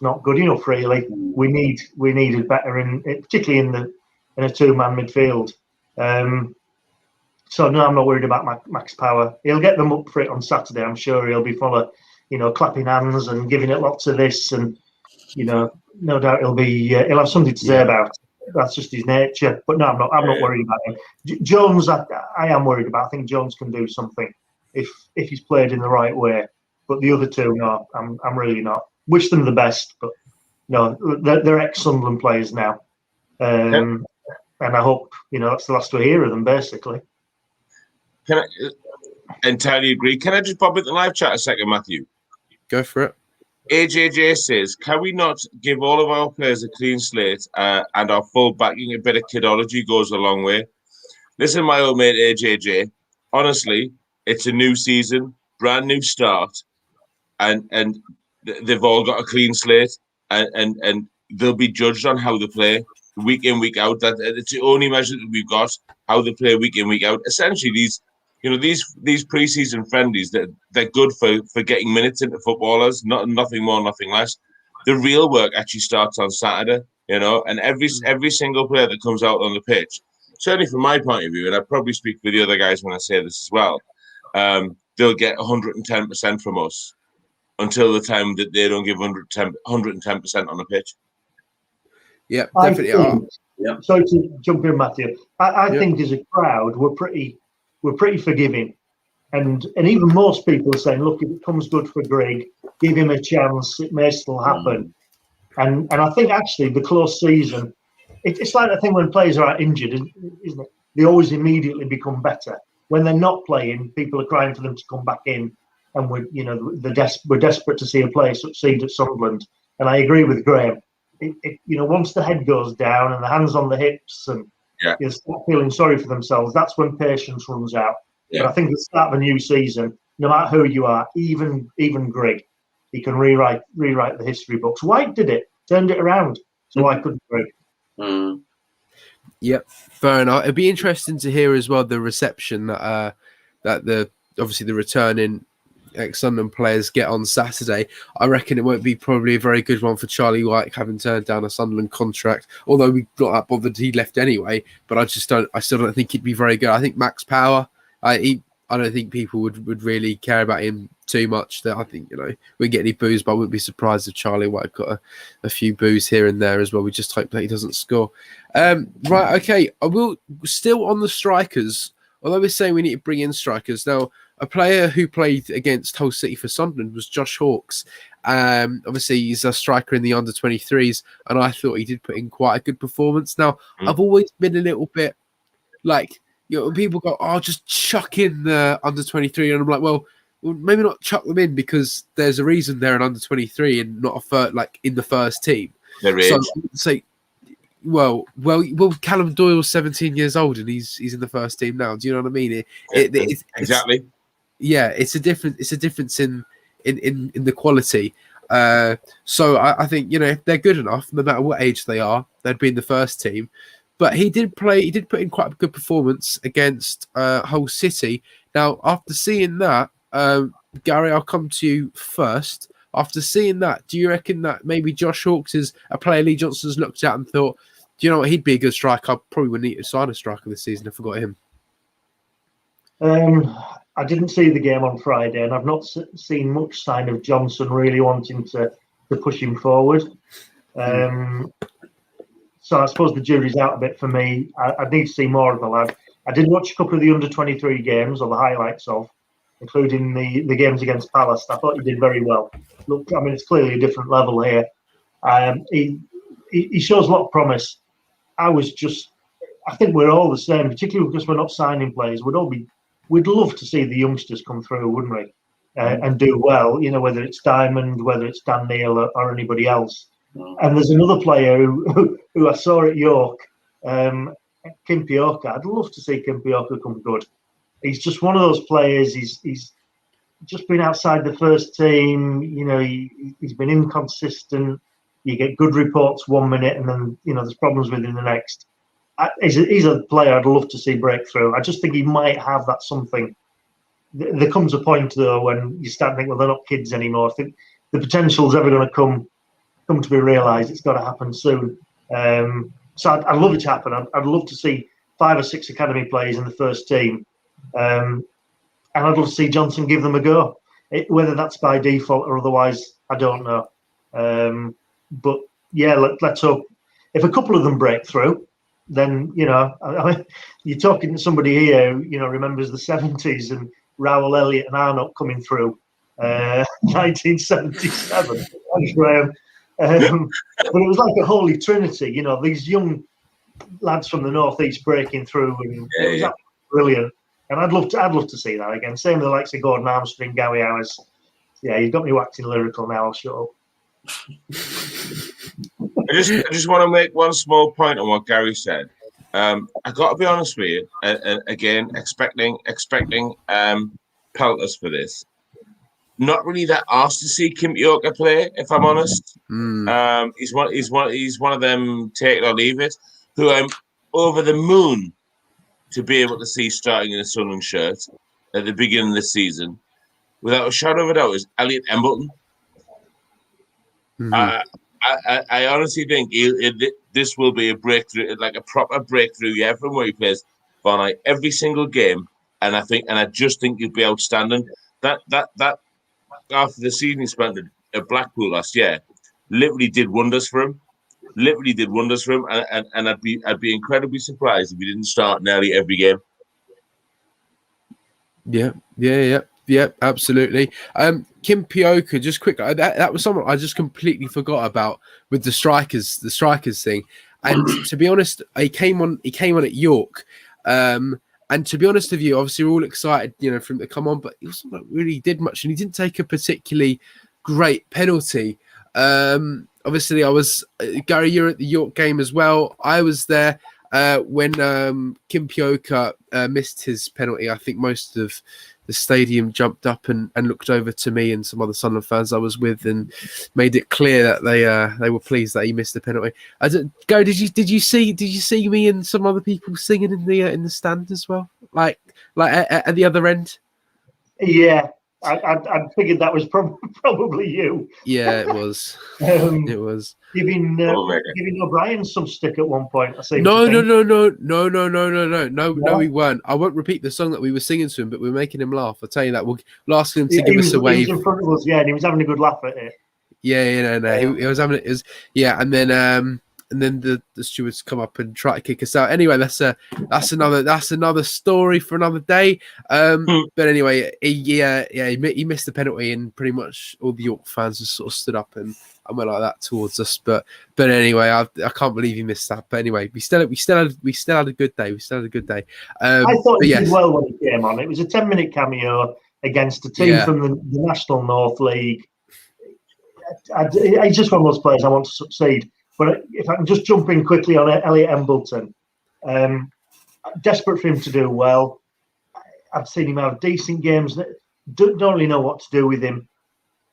not good enough, really. We needed better, particularly in a two-man midfield. So no, I'm not worried about Max Power. He'll get them up for it on Saturday. I'm sure he'll be full of, clapping hands and giving it lots of this, and no doubt he'll have something to say about it. That's just his nature. But no, I'm not worried about him. Jones, I am worried about. I think Jones can do something if he's played in the right way. But the other two, no, I'm really not. Wish them the best, but no, they're ex-Sunderland players now, and I hope that's the last we hear of them, basically. Can I entirely agree? Can I just pop into the live chat a second, Matthew? Go for it. AJJ says, can we not give all of our players a clean slate and our full backing? A bit of kidology goes a long way. Listen, my old mate AJJ, honestly, it's a new season, brand new start, and they've all got a clean slate, and they'll be judged on how they play week in, week out. That it's the only measure that we've got, how they play week in, week out. Essentially, these pre-season friendlies, they're good for getting minutes into footballers, nothing more, nothing less. The real work actually starts on Saturday, and every single player that comes out on the pitch, certainly from my point of view, and I probably speak for the other guys when I say this as well, they'll get 110% from us until the time that they don't give 110% on the pitch. Yeah, definitely. Sorry to jump in, Matthew. I think as a crowd, we're pretty forgiving, and even most people are saying, look, if it comes good for Greg, give him a chance. It may still happen. And I think actually the close season, it's like the thing when players are injured, isn't it? They always immediately become better. When they're not playing, people are crying for them to come back in, and we're desperate to see a player succeed at Sunderland. And I agree with Graham. Once the head goes down and the hands on the hips and they start feeling sorry for themselves, that's when patience runs out. But I think at the start of a new season, no matter who you are, even Greg, he can rewrite the history books. White did it, turned it around. So why couldn't Greg? Yep, fair enough. It'd be interesting to hear as well the reception that obviously the returning ex-Sunderland players get on Saturday. I reckon it won't be probably a very good one for Charlie White, having turned down a Sunderland contract. Although we're not that bothered, he left anyway. But I still don't think he'd be very good. I think Max Power, I don't think people would really care about him too much. That I think we get any boos, but I wouldn't be surprised if Charlie White got a few boos here and there as well. We just hope that he doesn't score. Right, okay. I will still on the strikers. Although we're saying we need to bring in strikers now. A player who played against Hull City for Sunderland was Josh Hawkes. Obviously, he's a striker in the under-23s, and I thought he did put in quite a good performance. Now, I've always been a little bit like, people go, just chuck in the under-23, and I'm like, well, maybe not chuck them in because there's a reason they're an under-23 and not in the first team. There is. So I would say, well, Callum Doyle's 17 years old and he's in the first team now. Do you know what I mean? Exactly. It's a difference in the quality. So I think if they're good enough, no matter what age they are, they'd be in the first team. But he did put in quite a good performance against Hull City. Now, after seeing that, Gary, I'll come to you first. After seeing that, do you reckon that maybe Josh Hawkes is a player Lee Johnson's looked at and thought, do you know what, he'd be a good striker? I probably wouldn't need to sign a striker this season if I got him. I didn't see the game on Friday, and I've not seen much sign of Johnson really wanting to push him forward. So I suppose the jury's out a bit for me. I need to see more of the lad. I did watch a couple of the under-23 games, or the highlights of, including the games against Palace. I thought he did very well. Look, I mean, it's clearly a different level here. He shows a lot of promise. I think we're all the same, particularly because we're not signing players. We'd love to see the youngsters come through, wouldn't we? And do well, whether it's Diamond, whether it's Dan Neil or anybody else. And there's another player who I saw at York, Kimpioka. I'd love to see Kimpioka come good. He's just one of those players. He's just been outside the first team. He's been inconsistent. You get good reports 1 minute, and then there's problems with him the next. He's a player I'd love to see break through. I just think he might have that something. There comes a point though when you start thinking, well, they're not kids anymore. I think the potential's ever going to come to be realised. It's got to happen soon. So I'd love it to happen. I'd love to see 5 or 6 academy players in the first team, and I'd love to see Johnson give them a go. Whether that's by default or otherwise, I don't know. But yeah, let's hope. If a couple of them break through, then you're talking to somebody here who remembers the 70s and Raoul Elliott and Arnott coming through, 1977. Thanks, Graham. But it was like a holy trinity, these young lads from the northeast breaking through, and it was absolutely brilliant. And I'd love to see that again. Same with the likes of Gordon Armstrong, Gowie Hours. Yeah, you've got me waxing lyrical now. I'll shut up. I just want to make one small point on what Gary said. I got to be honest with you. Again, expecting pelters for this. Not really that asked to see Kim Yorker play, if I'm honest. He's one of them take it or leave it, who I'm over the moon to be able to see starting in a Sunderland shirt at the beginning of the season, without a shadow of a doubt, is Elliot Embleton. I honestly think this will be a breakthrough, like a proper breakthrough year from where he plays for like every single game, and I just think he'll be outstanding. That after the season he spent at Blackpool last year, literally did wonders for him. And I'd be incredibly surprised if he didn't start nearly every game. Yeah, absolutely. Kim Pioka, just quick, that was someone I just completely forgot about with the strikers thing. And to be honest, he came on at York. And to be honest with you, obviously we're all excited, for him to come on, but he wasn't really did much, and he didn't take a particularly great penalty. Obviously, I was Gary. You're at the York game as well. I was there when Kim Pioka missed his penalty. I think most of the stadium jumped up and looked over to me and some other Sunderland fans I was with, and made it clear that they were pleased that he missed the penalty. Gary, did you see me and some other people singing in the stand as well, like at the other end? Yeah. I figured that was probably you. Yeah, it was. It was giving O'Brien some stick at one point. I say no, we weren't. I won't repeat the song that we were singing to him, but we were making him laugh. I'll tell you that. We'll ask him to give us a wave. He was in front of us, and he was having a good laugh at it. He was having it. And then the stewards come up and try to kick us out. Anyway, that's another story for another day. But anyway, he missed the penalty, and pretty much all the York fans just sort of stood up and went like that towards us. But anyway, I can't believe he missed that. But anyway, we still had a good day. I thought he did well when he came on. It was a 10-minute cameo against a team from the National North League. He's just one of those players I want to succeed. But if I can just jump in quickly on Elliot Embleton, desperate for him to do well. I've seen him have decent games. Don't really know what to do with him.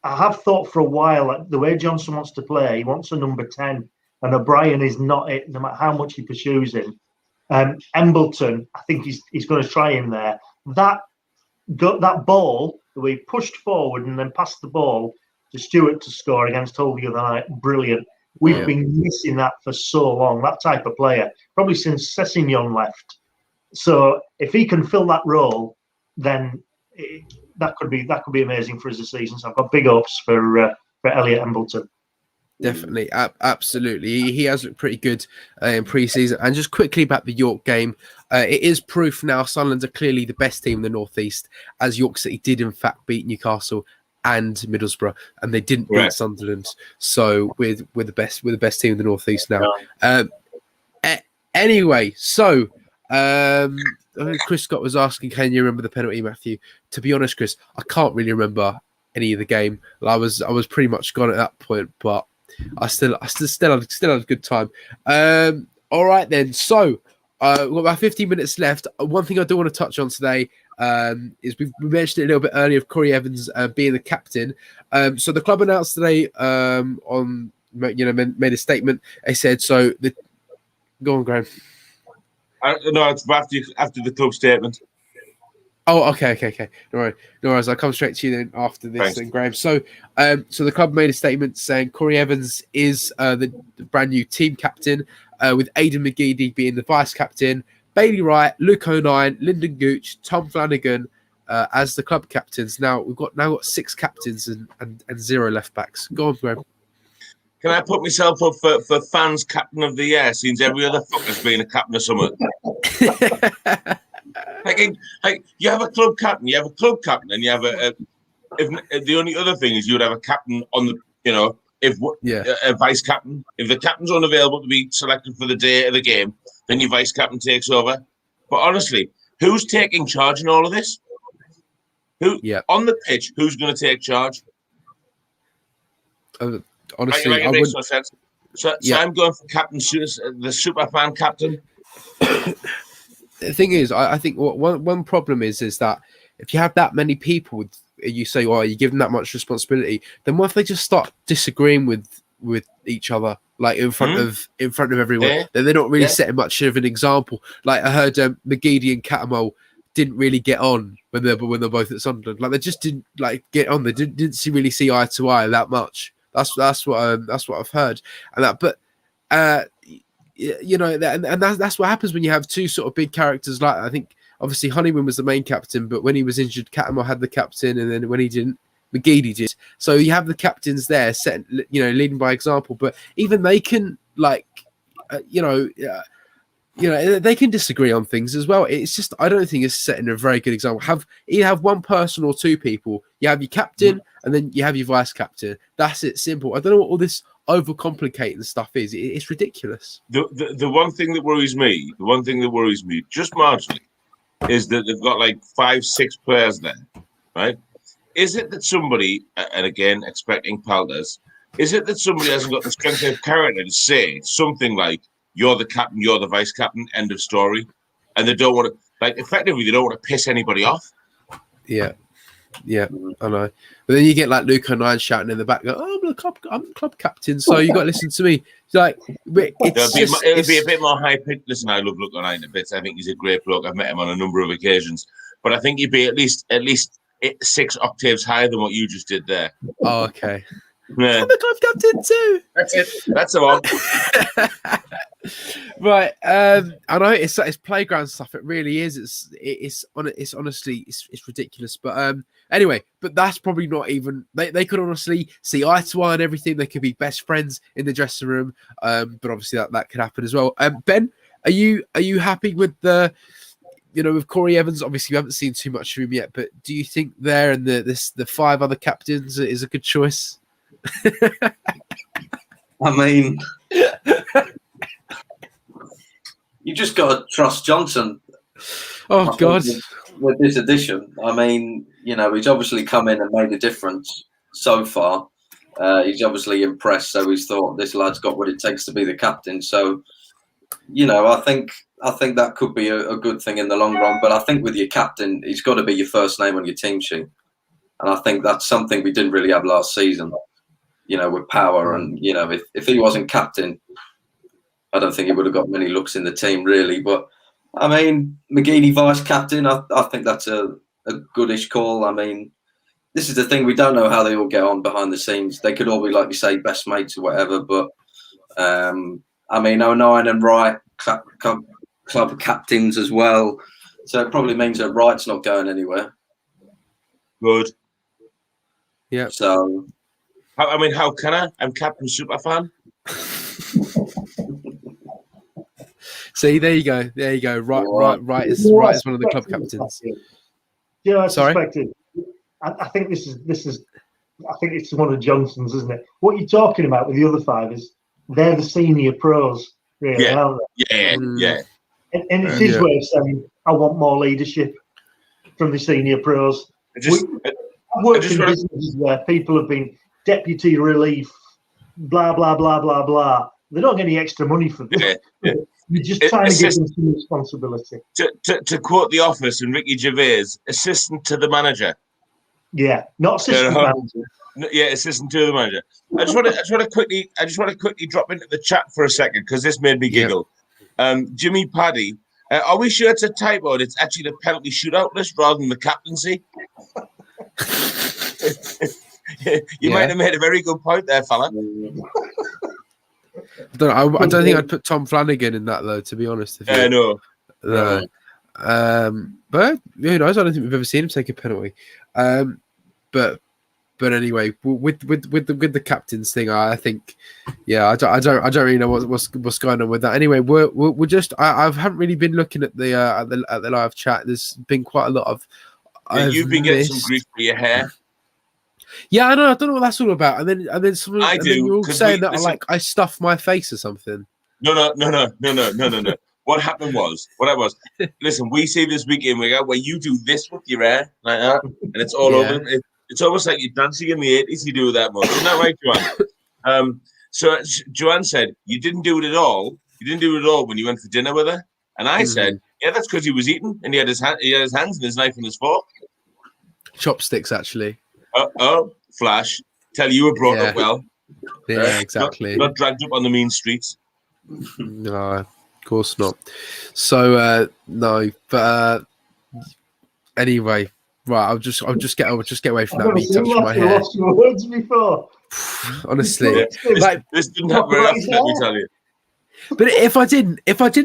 I have thought for a while that the way Johnson wants to play, he wants a number 10, and O'Brien is not it, no matter how much he pursues him. Embleton, I think he's going to try him there. That ball, the way he pushed forward and then passed the ball to Stewart to score against Hull the other night, brilliant. We've been missing that for so long, that type of player, probably since Sessegnon left. So if he can fill that role, then that could be amazing for us this season. So I've got big hopes for Elliot Embleton. Definitely, absolutely. He has looked pretty good in pre-season. And just quickly about the York game, it is proof now Sunderland are clearly the best team in the North East, as York City did in fact beat Newcastle and Middlesbrough, and they didn't beat Sunderland. So we're the best team in the North East now. Anyway, so Chris Scott was asking, can you remember the penalty, Matthew? To be honest, Chris, I can't really remember any of the game. I was pretty much gone at that point, but I still had a good time. All right then. So We've got about 15 minutes left. One thing I do want to touch on today is we mentioned it a little bit earlier of Corey Evans being the captain. So the club announced today made a statement. They said so. Go on, Graham. No, it's after the club statement. Oh, okay. No worries. I'll come straight to you then after this, then, Graham. So the club made a statement saying Corey Evans is the brand new team captain, with Aidan McGeady being the vice captain, Bailey Wright, Luke O'Nien, Lyndon Gooch, Tom Flanagan as the club captains. Now we've got 6 captains and 0 left backs. Go on, Graham. Can I put myself up for fans captain of the year? Since every other fucker's been a captain of something. Like you have a club captain, and you have if the only other thing is you would have a captain on the, a vice captain. If the captain's unavailable to be selected for the day of the game, then your vice captain takes over. But honestly, who's taking charge in all of this? On the pitch? Who's going to take charge? Honestly, it makes no sense. So I'm going for captain, the super fan captain. The thing is, I think one problem is that if you have that many people, you say, "Oh, you give them that much responsibility," then what if they just start disagreeing with each other, like in front of everyone? Yeah. Then they're not really setting much of an example. Like I heard McGeady and Catamol didn't really get on when they're both at Sunderland. Like they just didn't get on. They didn't really see eye to eye that much. That's what I've heard, and that. But that's what happens when you have two sort of big characters. Like I think obviously Honeyman was the main captain, but when he was injured, Catamol had the captain, and then when he didn't, McGeady did. So you have the captains there, leading by example. But even they can they can disagree on things as well. It's just I don't think it's setting a very good example. Either have one person or two people. You have your captain, and then you have your vice captain. That's it, simple. I don't know what all this overcomplicating stuff is. It's ridiculous. The one thing that worries me, just marginally, is that they've got like 5-6 players there, right? Is it that somebody, and again expecting palters, is it that somebody hasn't got the strength of character to say something like, "You're the captain, you're the vice captain," end of story, and they don't want to, effectively, they don't want to piss anybody off. Yeah, I know. But then you get like Luke O'Nien shouting in the back, "Oh, I'm the club captain, so you got to listen to me." It's like it'll be a bit more high pitched. Listen, I love Luke O'Nien a bit. I think he's a great bloke. I've met him on a number of occasions, but I think he'd be at least 6 octaves higher than what you just did there. Oh, okay. Yeah. I'm the club captain too. That's it. That's the one. Right. I know it's playground stuff. It really is. It's honestly ridiculous. But anyway, but that's probably not even. They could honestly see eye to eye on everything. They could be best friends in the dressing room. But obviously that could happen as well. Ben, are you happy with with Corey Evans? Obviously, we haven't seen too much of him yet. But do you think there and the 5 other captains is a good choice? I mean, you just got to trust Johnson. Oh God! With this addition, I mean, he's obviously come in and made a difference so far. He's obviously impressed, so he's thought this lad's got what it takes to be the captain. So, I think that could be a good thing in the long run. But I think with your captain, he's got to be your first name on your team sheet, and I think that's something we didn't really have last season. With power, and if he wasn't captain, I don't think he would have got many looks in the team, really. But I mean, McGeady vice captain, I think that's a goodish call. I mean, this is the thing, we don't know how they all get on behind the scenes. They could all be, like you say, best mates or whatever. But I mean, O'Nien and Wright, club captains as well. So it probably means that Wright's not going anywhere. Good. Yeah. So. I mean, how can I? I'm Captain Superfan. See, there you go. Right is one of the club captains. I suspected. I think this is. I think it's one of Johnson's, isn't it? What you're talking about with the other 5 is they're the senior pros, really, aren't they? Yeah. And it's his way of saying, "I want more leadership from the senior pros." I've worked in businesses where people have been deputy relief, blah, blah, blah, blah, blah. They don't get any extra money for this. Yeah. You're just trying to give them some responsibility. To quote The Office and Ricky Gervais, assistant to the manager. Yeah, not assistant manager. Yeah, assistant to the manager. I just want to quickly drop into the chat for a second because this made me giggle. Jimmy Paddy, are we sure it's a typo? And it's actually the penalty shootout list rather than the captaincy. You might have made a very good point there, fella. I don't think I'd put Tom Flanagan in that though, to be honest. No. But who knows? I don't think we've ever seen him take a penalty. But anyway, with the captains thing, I think, I don't really know what's going on with that. Anyway, we're just I haven't really been looking at the live chat. There's been quite a lot of. You've been getting some grief for your hair. Yeah, I know. I don't know what that's all about. And then someone, I do. You're all saying that I stuffed my face or something. No. What happened was, listen, we see this weekend where you do this with your hair like that, and it's all over. It's almost like you're dancing in the 80s. You do that much, isn't that right, Joanne? So Joanne said you didn't do it at all. You didn't do it at all when you went for dinner with her, and I said, yeah, that's because he was eating and he had his hands and his knife and his fork. Chopsticks, actually. Flash! Tell you were brought up well. Yeah, exactly. Not dragged up on the mean streets. No, of course not. So no, but anyway, right. I'll just get away from that. Me touching my hair. Lost your words before. Honestly, this didn't happen very often. Let me tell you. But if I didn't,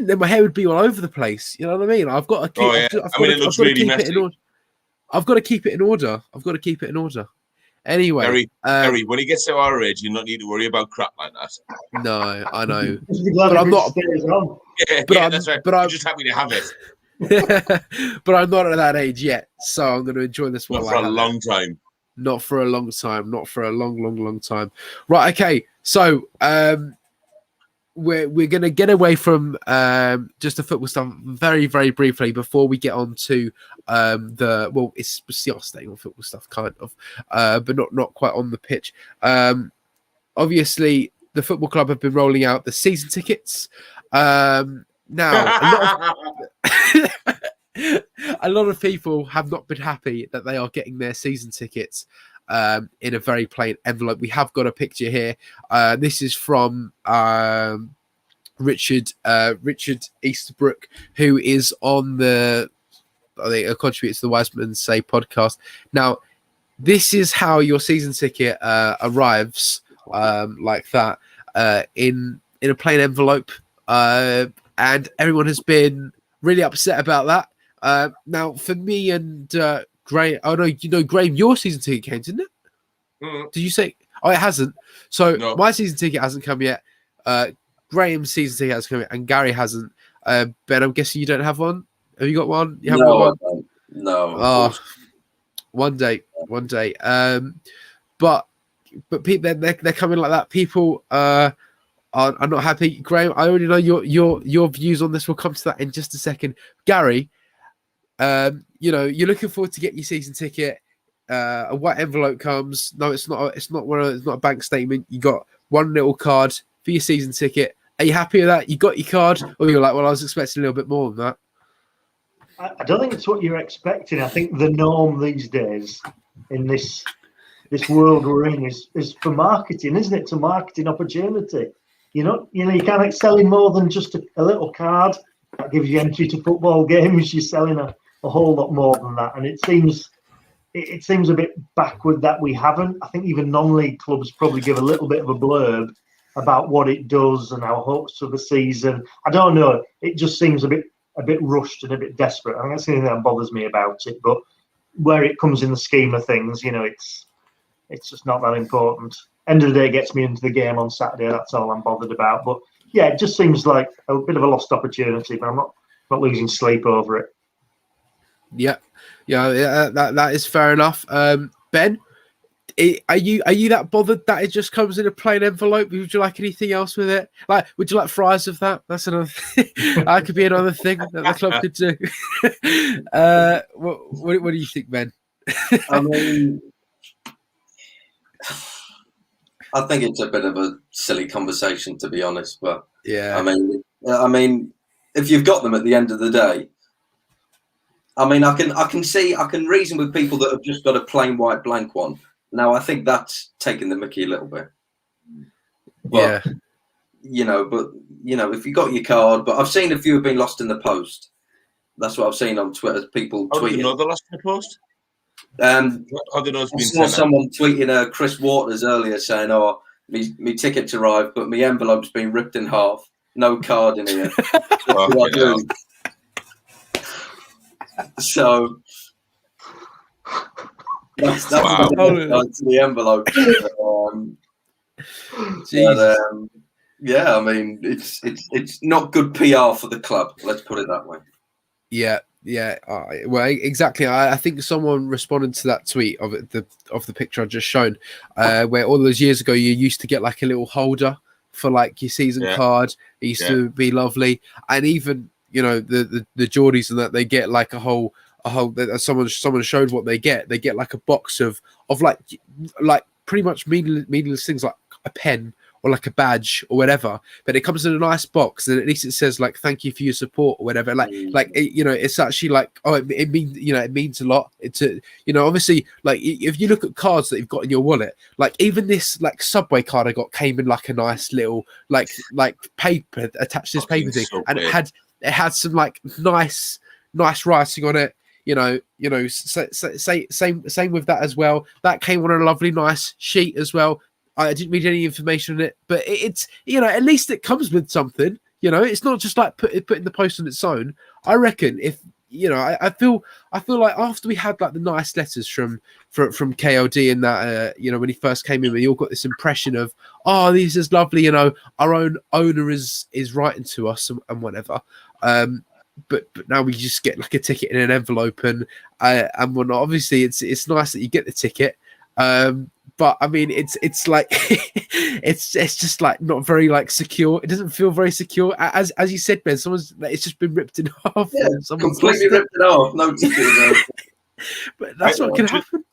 then my hair would be all over the place. You know what I mean? I've got to keep. It looks really messy. I've got to keep it in order. Anyway, Gary, when he gets to our age, you not need to worry about crap like that. No, I know. But I'm not. That's right. I'm just happy to have it. But I'm not at that age yet, so I'm going to enjoy this one. Not for a long time. Not for a long time. Not for a long time. Right. Okay. So we're going to get away from just the football stuff very, very briefly before we get on to it's still staying on football stuff, kind of, but not quite on the pitch. Obviously, the football club have been rolling out the season tickets. Now, a lot of people have not been happy that they are getting their season tickets in a very plain envelope. We have got a picture here. This is from Richard Easterbrook, who is on I think a contributor to the Wiseman Say podcast. Now, this is how your season ticket arrives, like that, in a plain envelope, and everyone has been really upset about that. Now, for me and Graham, Graham, your season ticket came, didn't it? Mm-hmm. Did you say? Oh, it hasn't. So no. My season ticket hasn't come yet. Graham's season ticket has come yet, and Gary hasn't. Ben, I'm guessing you don't have one. Have you got one? You haven't got one? I don't. No. Oh, one day. But people, they're coming like that. People are not happy. Graham, I already know your views on this. We'll come to that in just a second. Gary, you're looking forward to getting your season ticket. A white envelope comes. No, it's not a bank statement. You got one little card for your season ticket. Are you happy with that? You got your card, or you're like, well, I was expecting a little bit more than that. I don't think it's what you're expecting. I think the norm these days in this world we're in is for marketing, isn't it? It's a marketing opportunity. You can't sell more than just a little card that gives you entry to football games. You're selling a whole lot more than that, and it seems a bit backward that we haven't. I think even non-league clubs probably give a little bit of a blurb about what it does and our hopes for the season. I don't know. It just seems a bit rushed and a bit desperate. I think that's the thing that bothers me about it. But where it comes in the scheme of things, it's just not that important. End of the day, it gets me into the game on Saturday. That's all I'm bothered about. But yeah, it just seems like a bit of a lost opportunity. But I'm not losing sleep over it. Yeah, that is fair enough. Ben, are you that bothered that it just comes in a plain envelope? Would you like anything else with it? Like, would you like fries with that? That's another thing. That could be another thing that the club could do. What do you think, Ben? I mean, I think it's a bit of a silly conversation, to be honest. But Yeah. I mean, if you've got them at the end of the day, I mean, I can reason with people that have just got a plain white blank one. Now, I think that's taking the mickey a little bit. But, if you got your card, but I've seen a few have been lost in the post. That's what I've seen on Twitter. People How tweeting. do you know they're lost in the post? How do you know it's been saw sent someone tweeting Chris Waters earlier saying, "Oh, me ticket's arrived, but my envelope's been ripped in half. No card in here." What do I do? So that's wow. the envelope. Yeah, I mean, it's not good PR for the club. Let's put it that way. Yeah. Well, exactly. I think someone responded to that tweet of the picture I just shown, where all those years ago you used to get like a little holder for like your season card. It used to be lovely, and even the Geordies and that, they get like a whole. Someone showed what they get. They get like a box of like pretty much meaningless things like a pen or like a badge or whatever, but it comes in a nice box, and at least it says like "thank you for your support" or whatever. It's actually like, oh, it means it means a lot. It's obviously, like if you look at cards that you've got in your wallet, like even this like Subway card I got came in like a nice little like paper attached to this paper thing, and it had some like nice writing on it. Same with that as well. That came on a lovely nice sheet as well. I didn't read any information on it, but it's at least it comes with something. It's not just like put in the post on its own. I reckon if I feel like after we had like the nice letters from KLD and that when he first came in, we all got this impression of, oh, this is lovely. Our own owner is writing to us and whatever. But now we just get like a ticket in an envelope and whatnot. Obviously, it's nice that you get the ticket. But I mean, it's like it's just like not very like secure. It doesn't feel very secure. As you said, Ben, it's just been ripped in half. Yeah, completely ripped it off. No ticket. But that's what can happen.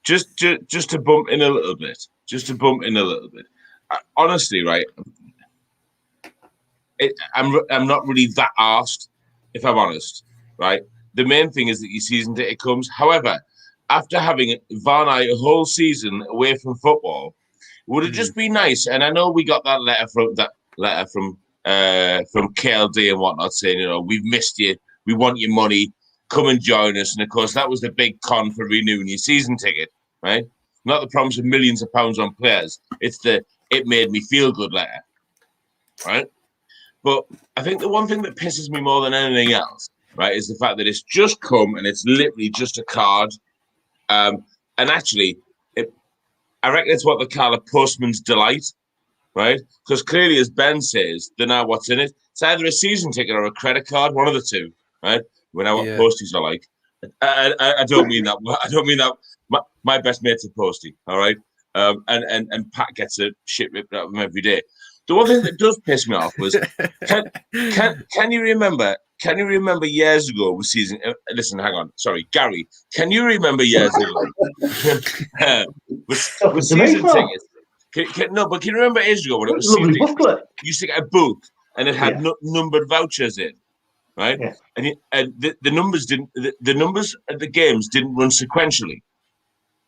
Just to bump in a little bit. Honestly, right? I'm not really that arsed, if I'm honest. Right. The main thing is that your season ticket comes. However, after having Varney a whole season away from football, would it just be nice? And I know we got that letter from KLD and whatnot saying, we've missed you, we want your money, come and join us. And of course, that was the big con for renewing your season ticket, right? Not the promise of millions of pounds on players. It's the "it made me feel good" letter, right? But I think the one thing that pisses me more than anything else, right, is the fact that it's just come and it's literally just a card. And actually, I reckon it's what they call a postman's delight, right? Because clearly, as Ben says, they know what's in it. It's either a season ticket or a credit card, one of the two, right? We know what posties are like. I don't mean that. I don't mean that. My best mate's a postie, all right? And Pat gets a shit ripped out of him every day. The one thing that does piss me off was, can you remember? Can you remember years ago with season? Listen, hang on. Sorry, Gary. Can you remember years ago with season tickets? But can you remember ages ago when it was lovely booklet? You used to get a book and it had numbered vouchers in, right? Yeah. And the numbers didn't. The numbers at the games didn't run sequentially.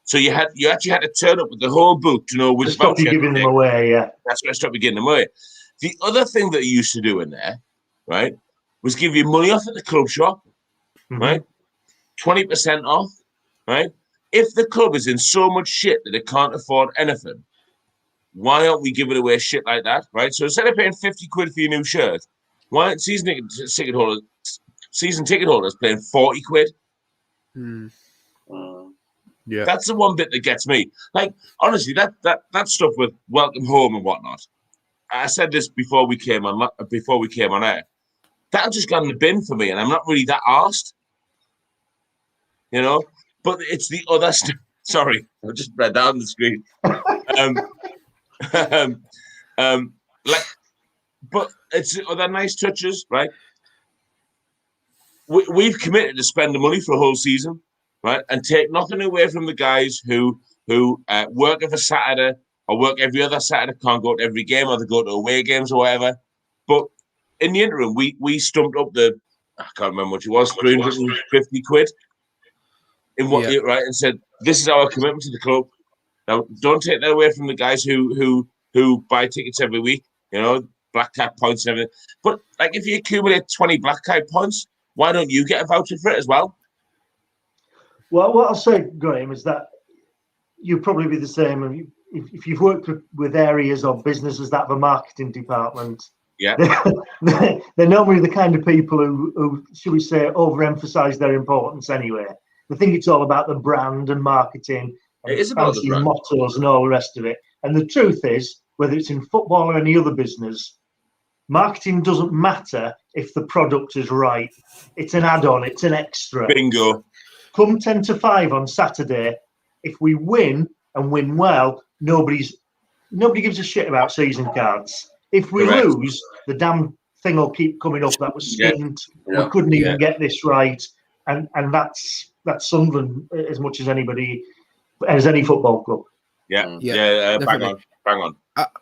So you actually had to turn up with the whole book to know which voucher. Stop you giving them away, yeah. That's going to stop you giving them away. The other thing that you used to do in there, right, was give you money off at the club shop, right? 20% off, right? If the club is in so much shit that it can't afford anything, why aren't we giving away shit like that, right? So instead of paying 50 quid for your new shirt, why aren't season ticket holders paying 40 quid? Yeah, that's the one bit that gets me. Like, honestly, that stuff with welcome home and whatnot. I said this before we came on air. That just got in the bin for me, and I'm not really that arsed, But it's the other stuff. Sorry, I just read that on the screen. But it's the other nice touches, right? We've committed to spend the money for a whole season. Right, and take nothing away from the guys who work every Saturday, or work every other Saturday, can't go to every game, or they go to away games or whatever. But in the interim, we stumped up I can't remember what it was, 350 quid in what right, and said, this is our commitment to the club. Now, don't take that away from the guys who buy tickets every week, Black Cat points and everything. But like, if you accumulate 20 Black Cat points, why don't you get a voucher for it as well? Well, what I'll say, Graham, is that you'll probably be the same. If you've worked with areas or businesses that have a marketing department, they're normally the kind of people who, should we say, overemphasize their importance anyway. They think it's all about the brand and marketing. It is about the brand. Mottos and all the rest of it. And the truth is, whether it's in football or any other business, marketing doesn't matter if the product is right. It's an add-on. It's an extra. Bingo. Come 10 to 5 on Saturday. If we win and win well, nobody gives a shit about season cards. If we lose, the damn thing will keep coming up. That was skinned. We couldn't even get this right. And that's Sunderland as much as anybody, as any football club. Bang on.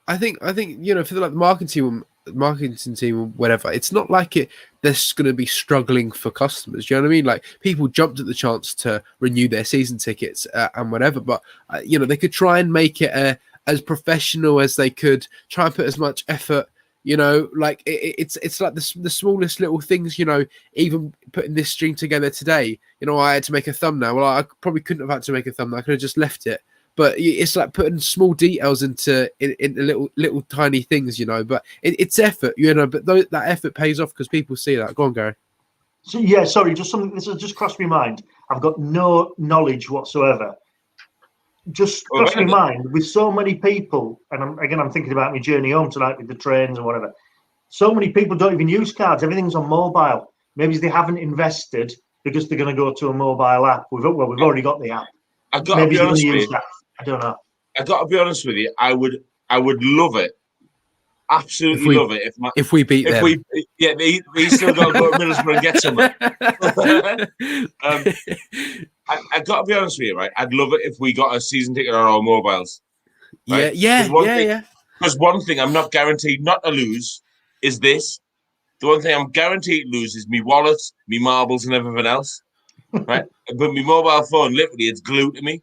I think for the marketing team or whatever, it's not like they're going to be struggling for customers. You know what I mean? Like, people jumped at the chance to renew their season tickets and whatever, but they could try and make it as professional as they could. Try and put as much effort. Like it's like the smallest little things. Even putting this stream together today. I had to make a thumbnail. Well, I probably couldn't have had to make a thumbnail. I could have just left it. But it's like putting small details into little tiny things, But it's effort, But that effort pays off because people see that. Go on, Gary. So sorry, just something. This has just crossed my mind. I've got no knowledge whatsoever. Just crossed my mind with so many people, and I'm thinking about my journey home tonight with the trains and whatever. So many people don't even use cards. Everything's on mobile. Maybe they haven't invested because they're going to go to a mobile app. We've already got the app. I've got to be honest with you. I don't know. I got to be honest with you. I would love it. Absolutely love it if we beat them. They still got to go to Middlesbrough and get somewhere. I got to be honest with you, right? I'd love it if we got a season ticket on our mobiles. Right? Yeah. Because one thing I'm not guaranteed not to lose is this. The one thing I'm guaranteed to lose is me wallet, me marbles, and everything else. Right? But my mobile phone, literally, it's glued to me.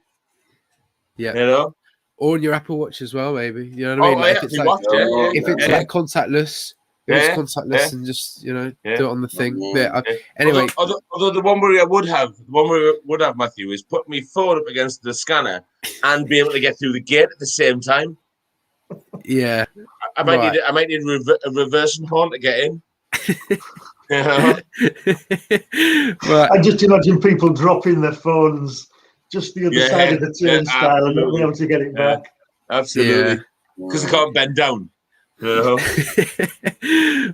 Yeah. Or on your Apple Watch as well, maybe. You know what I mean? If it's like contactless, and just do it on the thing. Anyway, although the one worry I would have, Matthew, is put my phone up against the scanner and be able to get through the gate at the same time. Yeah, I might need a reversing horn to get in. I just imagine people dropping their phones just the other side of the turnstile and not being able to get it back. Absolutely, because they can't bend down.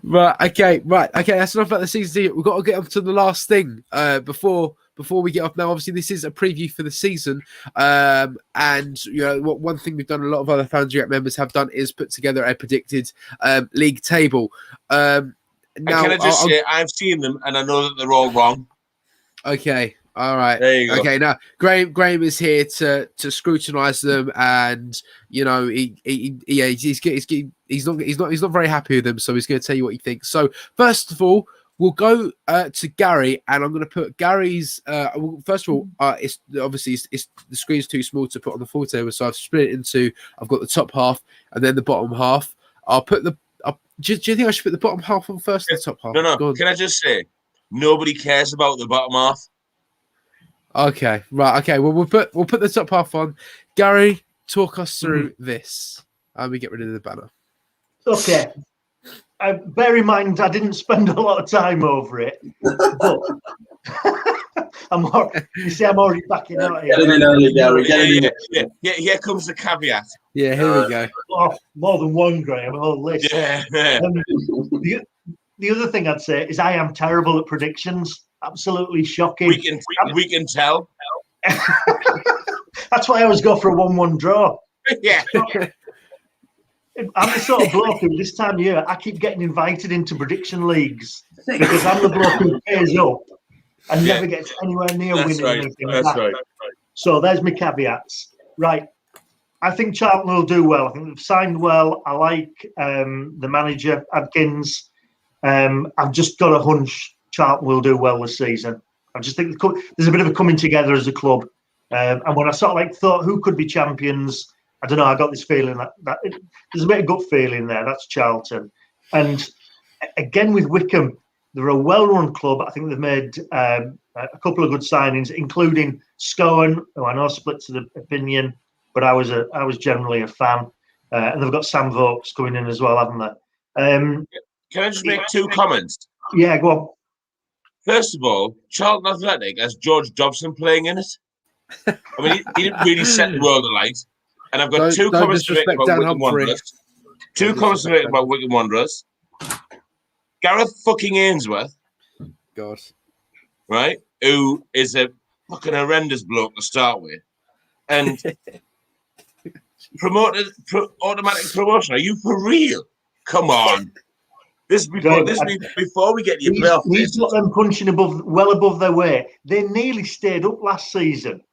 Right. Okay. That's enough about the season. We've got to get up to the last thing before we get off. Now, obviously, this is a preview for the season, and one thing we've done, a lot of other Fans React members have done, is put together a predicted league table. Now, can I just say I've seen them and I know that they're all wrong. Okay. All right. There you go. Okay. Now, Graham is here to scrutinise them, and he's not very happy with them, so he's going to tell you what he thinks. So first of all, we'll go to Gary, and I'm going to put Gary's. First of all, it's the screen's too small to put on the full table, so I've split it into. I've got the top half and then the bottom half. I'll put the. Do you think I should put the bottom half on first, or the top half? No. Can I just say, nobody cares about the bottom half. Okay, right. Okay, well we'll put the top half on. Gary, talk us through this, and we get rid of the banner. Okay. Bear in mind, I didn't spend a lot of time over it, but I'm already backing out here. Get in early, Gary. Yeah. Here comes the caveat. Yeah, here we go. More than one, Graham. A whole list. Yeah. The other thing I'd say is I am terrible at predictions. Absolutely shocking. We can tell. That's why I always go for a 1-1 draw. Yeah. I'm the sort of bloke who this time of year I keep getting invited into prediction leagues because I'm the bloke who pays up and never gets anywhere near winning anything. That's right. So there's my caveats. Right. I think Charlton will do well. I think they've signed well. I like the manager, Adkins. I've just got a hunch Charlton will do well this season. I just think there's a bit of a coming together as a club. And when I sort of thought who could be champions, I don't know, I got this feeling that there's a bit of gut feeling there. That's Charlton. And again, with Wickham, they're a well-run club. I think they've made a couple of good signings, including Scowen, who I know splits the opinion, but I was generally a fan. And they've got Sam Vokes coming in as well, haven't they? Can I just make 2 comments? Yeah, go on. First of all, Charlton Athletic has George Dobson playing in it. I mean, he didn't really set the world alight. And I've got 2 comments to make about Wickham Wanderers. 2 comments to make about Wickham Wanderers. Gareth fucking Ainsworth. God. Right? Who is a fucking horrendous bloke to start with. And automatic promotion. Are you for real? Come on. This before we get your playoff. He's got them punching well above their weight. They nearly stayed up last season,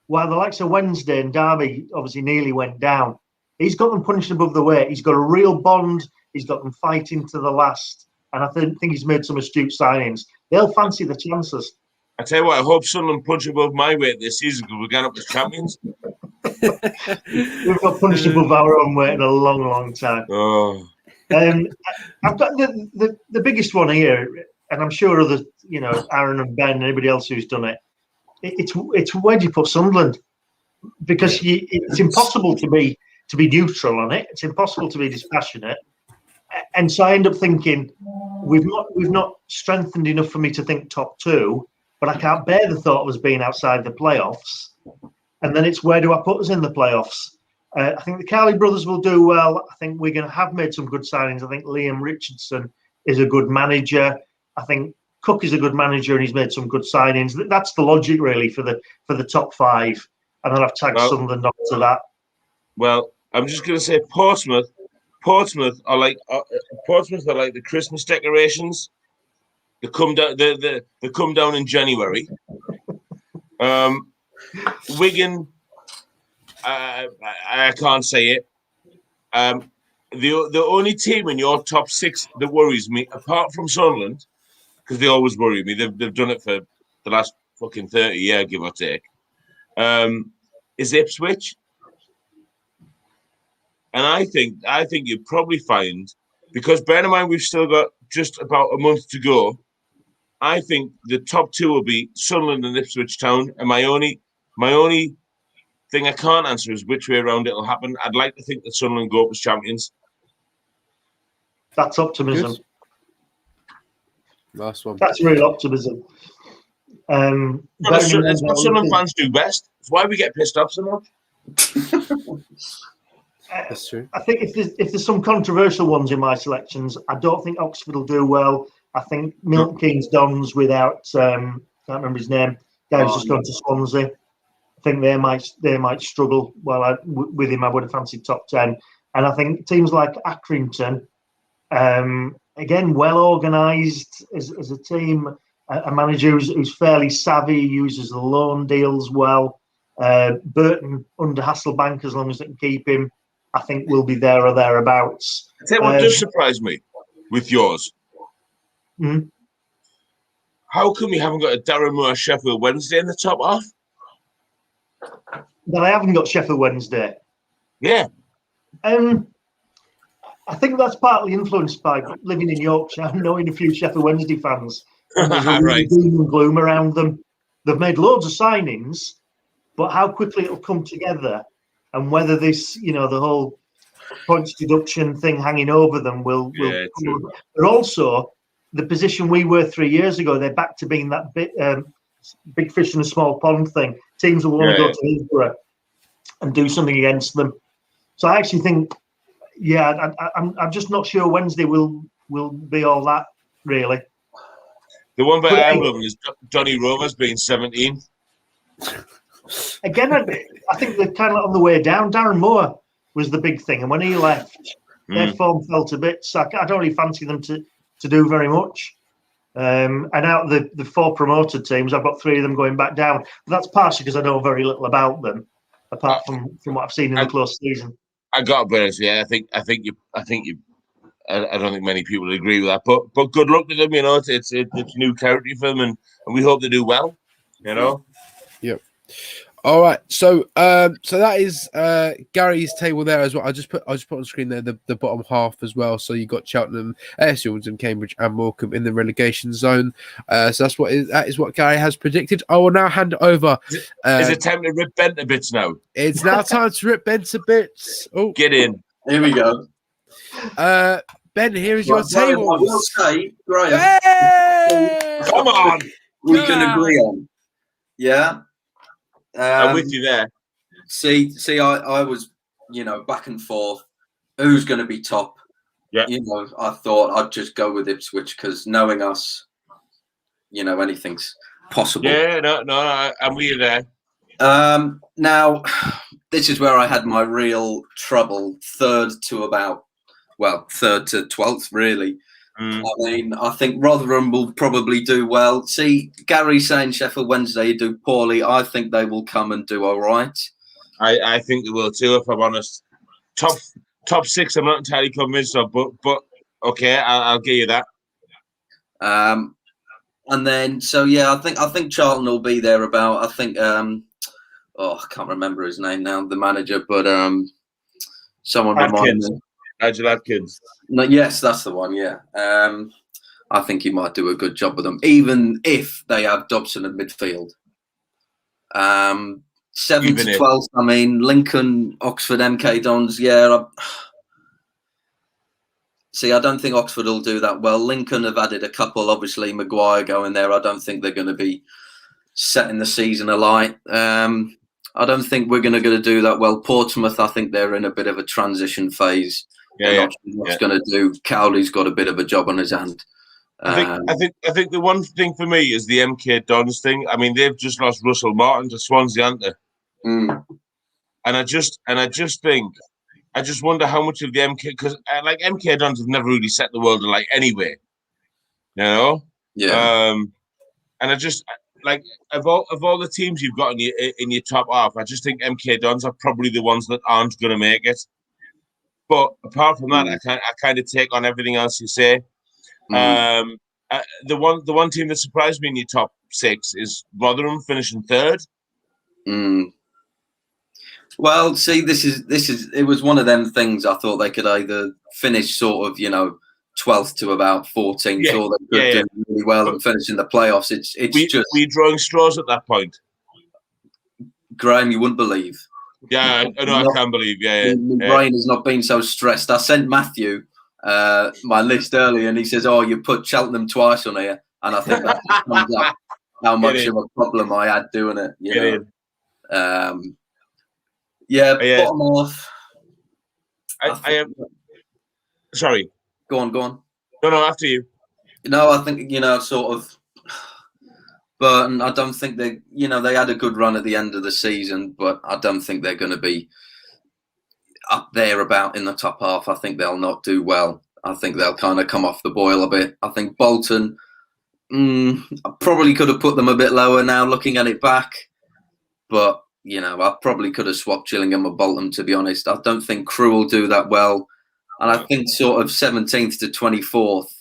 while the likes of Wednesday and Derby obviously nearly went down. He's got them punching above the weight. He's got a real bond. He's got them fighting to the last. And I think he's made some astute signings. They'll fancy the chances. I tell you what, I hope Sunderland punch above my weight this season because we're going up as champions. We've got punched above our own weight in a long, long time. Oh. I've got the biggest one here, and I'm sure other, Aaron and Ben and anybody else who's done it. It's where do you put Sunderland? Because it's impossible to be neutral on it. It's impossible to be dispassionate, and so I end up thinking we've not strengthened enough for me to think top 2, but I can't bear the thought of us being outside the playoffs. And then it's where do I put us in the playoffs? I think the Cowley brothers will do well. I think we're going to have made some good signings. I think Liam Richardson is a good manager. I think Cook is a good manager, and he's made some good signings. That's the logic, really, for the top 5. And then I've tagged Sunderland onto that. Well, I'm just going to say Portsmouth. Portsmouth are like the Christmas decorations. They come down. They come down in January. Wigan. I can't say it. The only team in your top 6 that worries me, apart from Sunderland, because they always worry me. They've done it for the last fucking 30 years, give or take. Is Ipswich, and I think you'd probably find, because bear in mind we've still got just about a month to go. I think the top 2 will be Sunderland and Ipswich Town, and my only thing I can't answer is which way around it'll happen. I'd like to think that Sunderland go up as champions. That's optimism. Good. Last one. That's real optimism. That's what Sunderland fans do best. It's why we get pissed off so much. That's true. I think if there's some controversial ones in my selections, I don't think Oxford will do well. I think Milton Keynes Dons without can't remember his name. Guy who's just gone to Swansea. I think they might struggle. Well, with him, I would have fancied top 10. And I think teams like Accrington, again, well organised as a team, a manager who's fairly savvy, uses the loan deals well. Burton under Hasselbank, as long as they can keep him, I think will be there or thereabouts. I tell you what does surprise me with yours. Mm-hmm. How come you haven't got a Darren Moore Sheffield Wednesday in the top half? That I haven't got Sheffield Wednesday. Yeah. I think that's partly influenced by living in Yorkshire and knowing a few Sheffield Wednesday fans. And there's a Right. doom and gloom around them. They've made loads of signings, but how quickly it'll come together and whether this, the whole points deduction thing hanging over them will true. But also, the position we were 3 years ago, they're back to being that big fish in a small pond thing. Teams will want to go to Hillsborough and do something against them. So I actually think, I'm just not sure Wednesday will be all that, really. The one bit I am loving is Johnny Rovers being 17. Again, I think they're kind of on the way down. Darren Moore was the big thing, and when he left, their form fell to bits. I don't really fancy them to do very much. And out of the 4 promoted teams, I've got 3 of them going back down. But that's partially because I know very little about them. apart from what I've seen in the close season. I got to be honest, yeah. I think you. I don't think many people agree with that, but good luck to them. You know, it's new territory for them, and we hope they do well. You know. Yep. All right, so that is Gary's table there as well. I just put on the screen there the bottom half as well. So you got Cheltenham, Swindon, Cambridge, and Morecambe in the relegation zone. So that is what Gary has predicted. I will now hand it over. Is it time to rip Bent a bits now? It's now time to rip Bent a bits. Oh, get in. Here we go. Ben, here is your table. I will say, Graham, Hey! Come on, we can agree on. Yeah. I'm with you there. See, I was, back and forth. Who's going to be top? Yeah. I thought I'd just go with Ipswich because knowing us, anything's possible. Yeah, no, I'm with you there. Now, this is where I had my real trouble. Third to 12th, really. I mean, I think Rotherham will probably do well. See, Gary saying Sheffield Wednesday do poorly. I think they will come and do all right. I think they will too, if I'm honest. Top six, I'm not entirely convinced of, but okay, I'll give you that. And then, I think Charlton will be there about. I think, I can't remember his name now, the manager, but someone remind me. Nigel Adkins. No, yes, that's the one. Yeah, I think he might do a good job with them, even if they have Dobson in midfield. 7th to 12th. I mean, Lincoln, Oxford, MK Dons. Yeah. See, I don't think Oxford will do that well. Lincoln have added a couple. Obviously, Maguire going there. I don't think they're going to be setting the season alight. I don't think we're going to do that well. Portsmouth, I think they're in a bit of a transition phase. Not sure what's going to do. Cowley's got a bit of a job on his hand. I think the one thing for me is the MK Dons thing. I mean, they've just lost Russell Martin to Swansea, haven't they? And I just think, I just wonder how much of the MK, because MK Dons have never really set the world alight anyway. You know? Yeah. And I just of all the teams you've got in your top half, I just think MK Dons are probably the ones that aren't going to make it. But apart from that, I kind of take on everything else you say. The one team that surprised me in your top six is Rotherham finishing third. Well, see, this is it was one of them things. I thought they could either finish sort of 12th to about 14th, or they could do really well and finish in the playoffs. We're drawing straws at that point. Graham, you wouldn't believe. Yeah, I know. I can't believe. Yeah. My brain has not been so stressed. I sent Matthew my list earlier, and he says, "Oh, you put Cheltenham twice on here," and I think that just comes up how much of a problem I had doing it. Bottom half. I am. Sorry. Go on. No, after you. No, I think sort of. Burton, I don't think they had a good run at the end of the season, but I don't think they're going to be up there about in the top half. I think they'll not do well. I think they'll kind of come off the boil a bit. I think Bolton, I probably could have put them a bit lower now looking at it back, but I probably could have swapped Gillingham or Bolton, to be honest. I don't think Crewe will do that well, and I think sort of 17th to 24th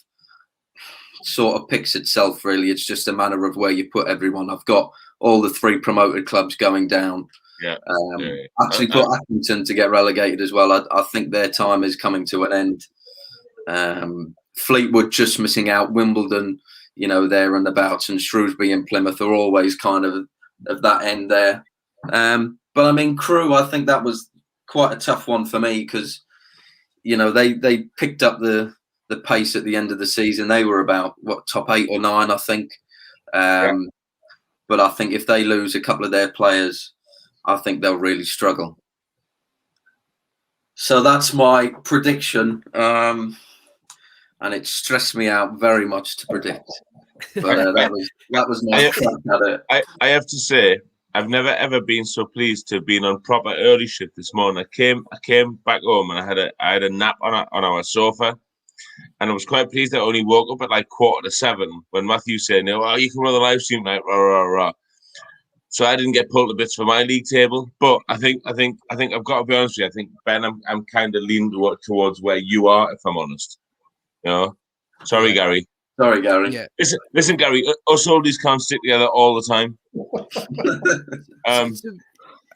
sort of picks itself, really. It's just a matter of where you put everyone. I've got all the 3 promoted clubs going down. Actually put Accrington to get relegated as well. I think their time is coming to an end. Fleetwood just missing out. Wimbledon, there and abouts, and Shrewsbury and Plymouth are always kind of that end there. But I mean, Crewe, I think that was quite a tough one for me because, they picked up the pace at the end of the season. They were about top 8 or 9, I think. But I think if they lose a couple of their players, I think they'll really struggle. So that's my prediction, and it stressed me out very much to predict. But that was my crack at it. I have to say, I've never ever been so pleased to have been on proper early shift this morning. I came back home and I had a nap on our sofa. And I was quite pleased that I only woke up at 7:15 when Matthew said, "No, you can run the live stream night." Rah, rah, rah. So I didn't get pulled to bits for my league table. But I think I've got to be honest with you. I think, Ben, I'm kind of leaning towards where you are, if I'm honest. You know, sorry, Gary. Sorry, Gary. Yeah. Listen, Gary. Us oldies can't stick together all the time.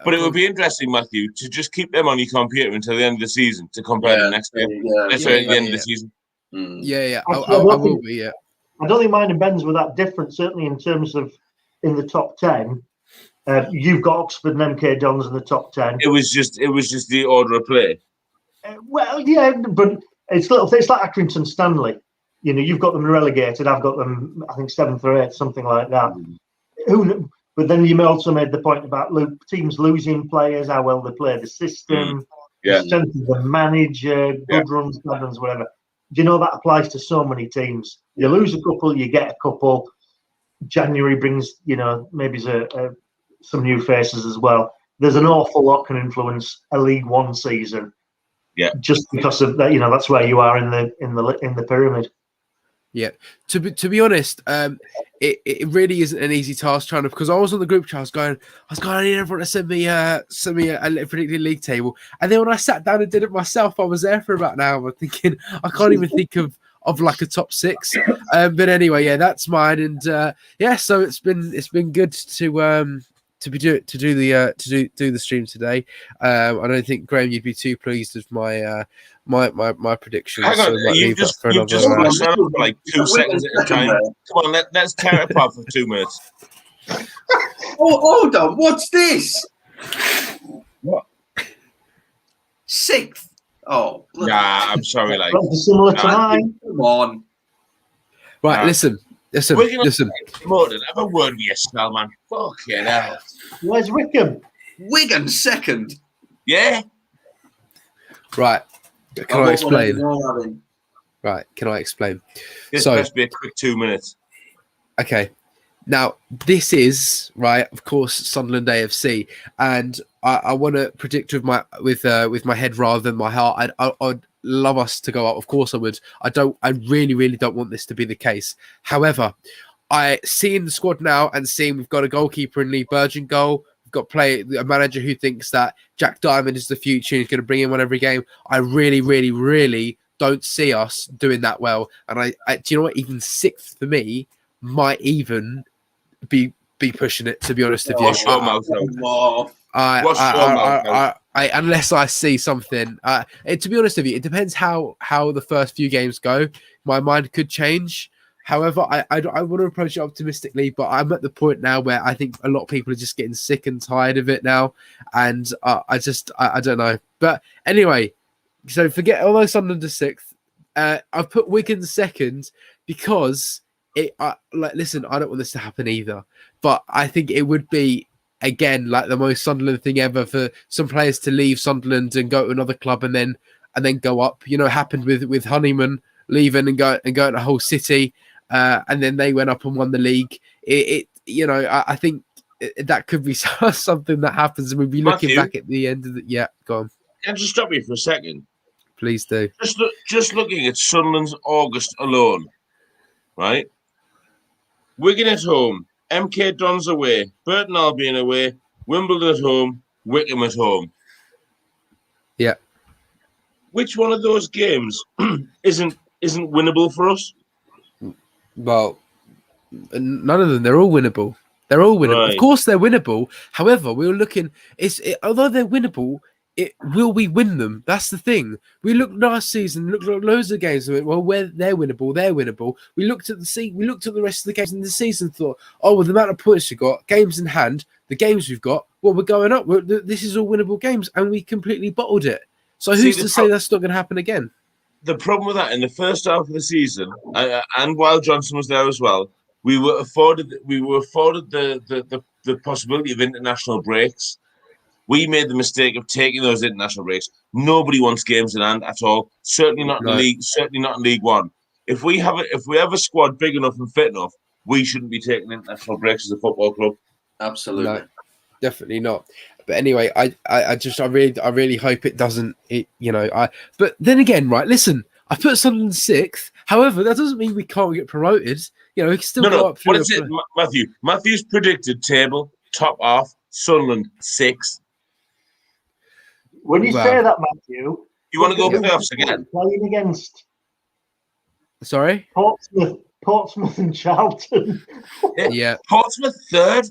But it would be interesting, Matthew, to just keep them on your computer until the end of the season to compare them next year. At the end of the season. Yeah. Actually, I will be. Yeah. I don't think mine and Ben's were that different. Certainly in terms of in the top 10, you've got Oxford and MK Dons in the top 10. It was just the order of play. Well, yeah, but it's like Accrington Stanley. You know, you've got them relegated. I've got them, I think, 7th or 8th, something like that. But then you also made the point about teams losing players, how well they play the system, the strength of the manager, good runs, bad runs, whatever. Do you know that applies to so many teams? You lose a couple, you get a couple. January brings, maybe some new faces as well. There's an awful lot can influence a League One season. Yeah, just because of that, that's where you are in the pyramid. Yeah, to be honest, it really isn't an easy task trying to, because I was on the group chat, I was going, I need everyone to send me a predicted league table, and then when I sat down and did it myself, I was there for about an hour thinking I can't even think of like a top 6. But anyway, yeah, that's mine, and so it's been good to do the stream today. I don't think, Graham, you'd be too pleased with my my predictions. Hang on, you've just flashed out for like 2 seconds at a time. Come on, let's tear it apart for 2 minutes. Oh, hold on, what's this? What? 6th. Oh, nah, I'm sorry, like similar to mine. Come on. Right, listen. Morton, have a word with your smell, man. Fucking hell. Where's Wickham? Wigan 2nd. Yeah. Right. Can I explain? Right. Can I explain? This must be a quick 2 minutes. Okay. Now, this is right, of course, Sunderland AFC, and I want to predict with my head rather than my heart. I'd love us to go up. Of course, I would. I really, really don't want this to be the case. However, I seeing the squad now and seeing we've got a goalkeeper in Lee Burgeon goal. We've got a manager who thinks that Jack Diamond is the future and is going to bring him on every game. I really, really, really don't see us doing that well. And I do you know what? Even 6th for me might even be pushing it, to be honest with you. Unless I see something. To be honest with you, it depends how the first few games go. My mind could change. However, I want to approach it optimistically, but I'm at the point now where I think a lot of people are just getting sick and tired of it now, and I don't know. But anyway, so forget, although Sunderland is 6th, I've put Wigan 2nd because listen, I don't want this to happen either, but I think it would be, again, like the most Sunderland thing ever for some players to leave Sunderland and go to another club and then go up. You know, it happened with Honeyman leaving and going to Hull City, and then they went up and won the league. I think that could be something that happens, and we'll be looking back at the end of the. Yeah, go on. Can I just stop you for a second? Please do. Just looking at Sunderland's August alone, right? Wigan at home, MK Dons away, Burton Albion away, Wimbledon at home, Wickham at home. Yeah. Which one of those games isn't winnable for us? Well, none of them. They're all winnable. They're all winnable. Right. Of course, they're winnable. However, we were looking. Although they're winnable, will we win them? That's the thing. We looked last season, looked at loads of games, and went, well, they're winnable. We looked at the rest of the games in the season, and thought, oh, with the amount of points we've got, games in hand, the games we've got, well, we're going up. This is all winnable games, and we completely bottled it. So who's to say that's not going to happen again? The problem with that, in the first half of the season, and while Johnson was there as well, we were afforded the possibility of international breaks. We made the mistake of taking those international breaks. Nobody wants games in hand at all. Certainly not in the league. Certainly not in League One. If we have a squad big enough and fit enough, we shouldn't be taking international breaks as a football club. Absolutely, no, definitely not. But anyway, I really hope it doesn't. But then again, right? Listen, I put Sunderland 6th. However, that doesn't mean we can't get promoted. We can still go up. What is it, Matthew? Matthew's predicted table top half. Sunderland 6. When you Wow. say that, Matthew, You want to go look at playoffs who again? playing against Sorry. Portsmouth and Charlton. Yeah. Portsmouth 3rd.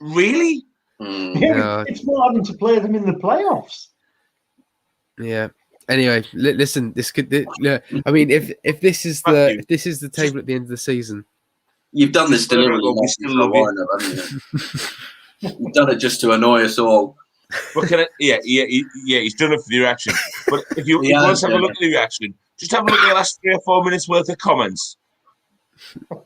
Really? Yeah, No. it's more having to play them in the playoffs. Yeah. Anyway, listen. This could. I mean, if this is Matthew, the table at the end of the season. You've done this deliberately, We Matthew, still for a love you. while now, haven't you? You've done it just to annoy us all. But he's done it for the reaction. But if you Yeah, want to have a yeah. look at the reaction, just have a look at the last 3 or 4 minutes worth of comments.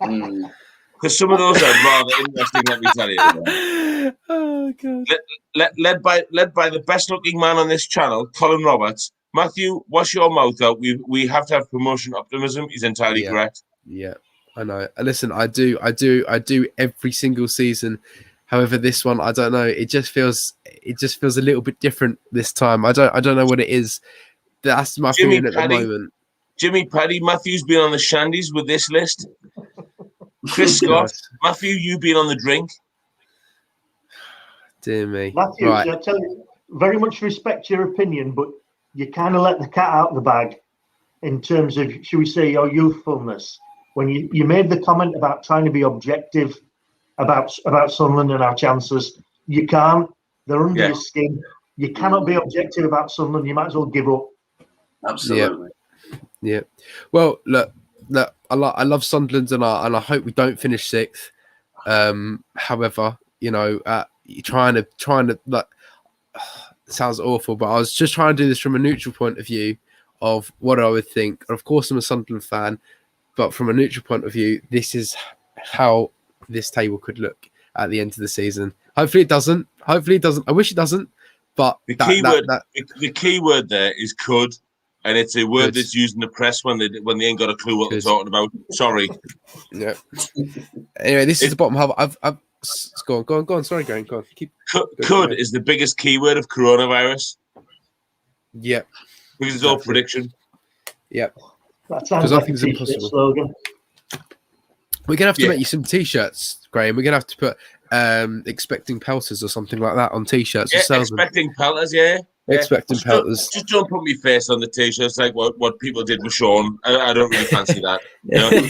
Mm. Because some of those are rather interesting, let me tell you. Oh god. Led by the best looking man on this channel, Colin Roberts. Matthew, wash your mouth out. We have to have promotion optimism. He's entirely correct. Yeah, I know. Listen, I do every single season. However, this one, I don't know. It just feels a little bit different this time. I don't know what it is. That's my feeling at the moment. Jimmy Paddy, Matthew's been on the shandies with this list. Chris Scott, Matthew, you been on the drink. Dear me. Matthew, Right. I tell you, very much respect your opinion, but you kind of let the cat out of the bag in terms of, should we say, your youthfulness. When you made the comment about trying to be objective about Sunderland and our chances, you can't. They're under your skin. You cannot be objective about Sunderland. You might as well give up. Absolutely. Yeah. Well, look. I love Sunderland, and I hope we don't finish 6th. However, trying to like, it sounds awful, but I was just trying to do this from a neutral point of view of what I would think. Of course, I'm a Sunderland fan, but from a neutral point of view, this is how this table could look at the end of the season. Hopefully, it doesn't. I wish it doesn't. But the key word there is could. And it's a word that's used in the press when they ain't got a clue what they're talking about. Sorry. Yeah. Anyway, this is the bottom half. I've go on. Sorry, Graham. Go on. Could is the biggest keyword of coronavirus. Yeah. Because it's all prediction. Yeah. That sounds like a t-shirt slogan. We're gonna have to make you some t-shirts, Graham. We're gonna have to put expecting pelters or something like that on t-shirts. Yeah, expecting pelters. Yeah. Expecting pelters. Just don't put me face on the t-shirts like what people did with Sean. I don't really fancy that.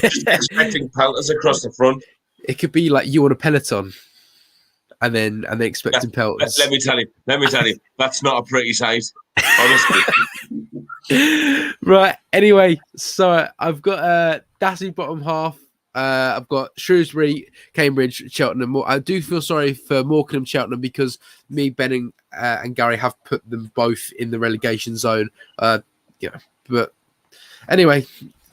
Just expecting pelters across the front. It could be like you on a Peloton, and then expecting pelters. Let me tell you, that's not a pretty sight, honestly. Right. Anyway, so I've got that's the bottom half. I've got Shrewsbury, Cambridge, Cheltenham. I do feel sorry for Morecambe and Cheltenham because me, Ben, and Gary have put them both in the relegation zone. But anyway,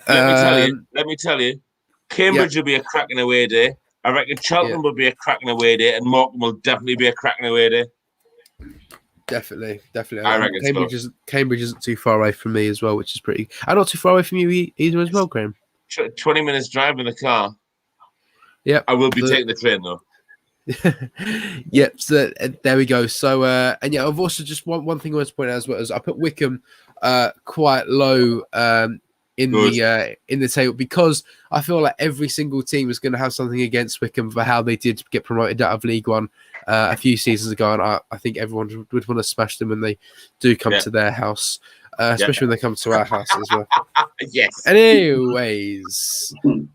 let me tell you, Cambridge will be a cracking away day. I reckon Cheltenham will be a cracking away day, and Morecambe will definitely be a cracking away day. Definitely. I reckon Cambridge isn't too far away from me as well, which is pretty. And not too far away from you either as well, Graham. 20 minutes drive in the car. Yeah, I will be taking the train though. Yep. So there we go. So and yeah, I've also just one thing I want to point out as well as I put Wickham quite low in the table because I feel like every single team is going to have something against Wickham for how they did get promoted out of League One a few seasons ago, and I think everyone would want to smash them when they do come to their house. Especially when they come to our house as well. Yes. Anyways,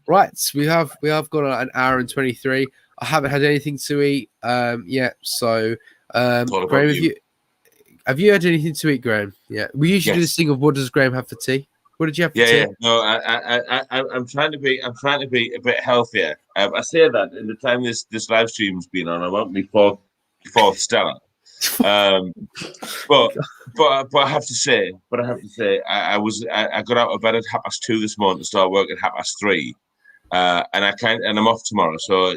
right, we have got an hour and 23. I haven't had anything to eat yet, so Graham, have you had anything to eat, Graham? Yeah, we usually do this thing of what does Graham have for tea? What did you have for tea? Yeah. No, I'm trying to be a bit healthier. I say that in the time this live stream's been on, I want me fourth Stella. But I have to say, I got out of bed at 2:30 this morning to start work at 3:30, and I'm off tomorrow, so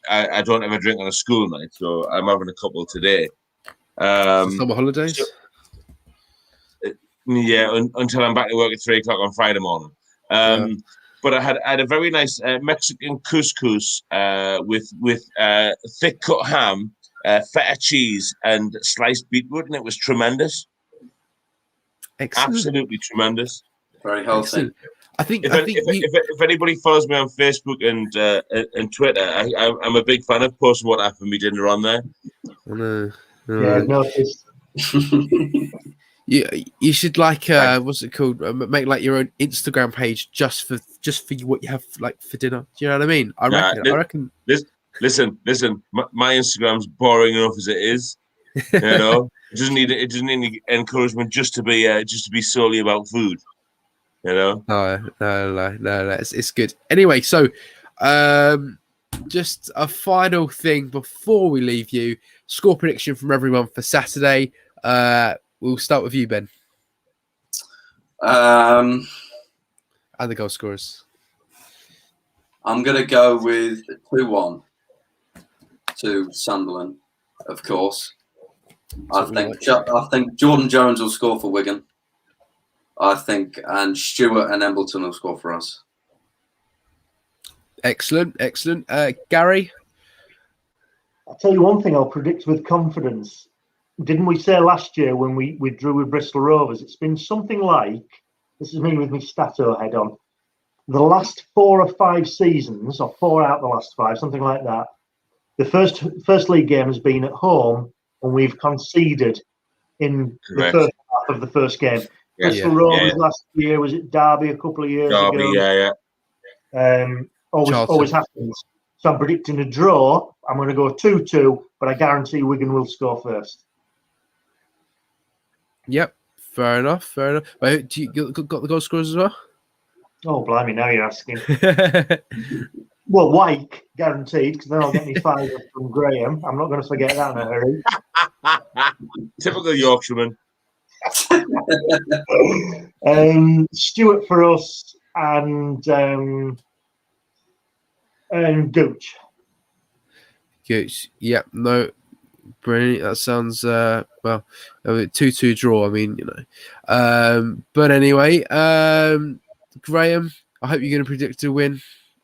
I don't have a drink on a school night, so I'm having a couple today. Summer holidays. Until I'm back to work at 3 o'clock on Friday morning. But I had a very nice Mexican couscous with thick cut ham. Feta cheese and sliced beetroot, and it was tremendous. Excellent. Absolutely tremendous. Very healthy. If anybody follows me on Facebook and Twitter, I'm a big fan of posting what happened for me dinner on there. Yeah, I've noticed. You should what's it called? Make like your own Instagram page just for what you have like for dinner. Do you know what I mean? I reckon. Listen. My Instagram's boring enough as it is. You know, it doesn't need any encouragement just to be solely about food. You know. No. It's good. Anyway, so just a final thing before we leave you. Score prediction from everyone for Saturday. We'll start with you, Ben. And the goal scorers. I'm going to go with 2-1 to Sunderland, of course. I think Jordan Jones will score for Wigan. And Stewart and Embleton will score for us. Excellent. Gary? I'll tell you one thing I'll predict with confidence. Didn't we say last year when we drew with Bristol Rovers, it's been something like, this is me with my stato head on, the last 4 or 5 seasons, or 4 out the last 5, something like that, the first league game has been at home and we've conceded in the first half of the first game. Bristol Rovers last year, was it Derby a couple of years ago? Always happens. So I'm predicting a draw. I'm going to go 2-2, but I guarantee Wigan will score first. Yep, fair enough. Wait, do you got the goal scorers as well? Oh, blimey, now you're asking. Well, Wyke, guaranteed, because then I'll get me 5 from Graham. I'm not going to forget that in a hurry. Typical Yorkshireman. Stewart for us and Gooch. Yeah, no, brilliant. That sounds 2-2 draw. I mean, you know, but anyway, Graham, I hope you're going to predict a win.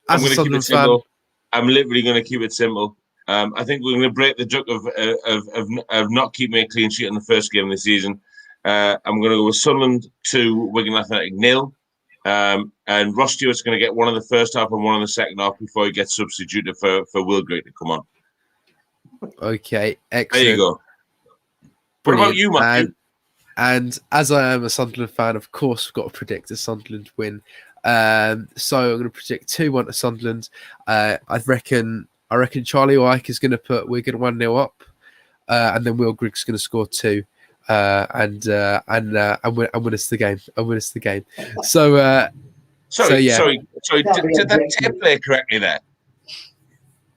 I'm going to keep it simple. I'm literally going to keep it simple. I think we're going to break the duck of not keeping a clean sheet in the first game of the season. I'm going to go with Sunderland 2, Wigan Athletic 0. And Ross Stewart's going to get one in the first half and one in the second half before he gets substituted for Will Great to come on. Okay, excellent. There you go. Brilliant. What about you, Matthew? And as I am a Sunderland fan, of course, we've got to predict a Sunderland win. So I'm going to predict 2-1 to Sunderland. I reckon Charlie Wyke is going to put Wigan 1-0 up, and then Will Griggs is going to score 2. And win us the game. So, sorry. Did that tape play correctly there?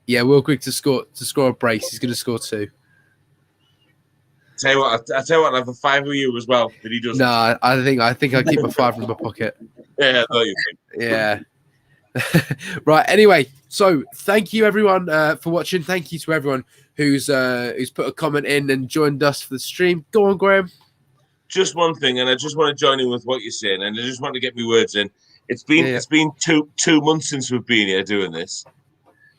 Yeah, Will Griggs to score a brace. He's going to score 2. I tell you what, I have a 5 with you as well. Did he just? No, I think I keep a 5 in my pocket. Yeah, I thought you did. Yeah. Right. Anyway, so thank you everyone for watching. Thank you to everyone who's put a comment in and joined us for the stream. Go on, Graham. Just one thing, and I just want to join in with what you're saying, and I just want to get my words in. It's been two months since we've been here doing this,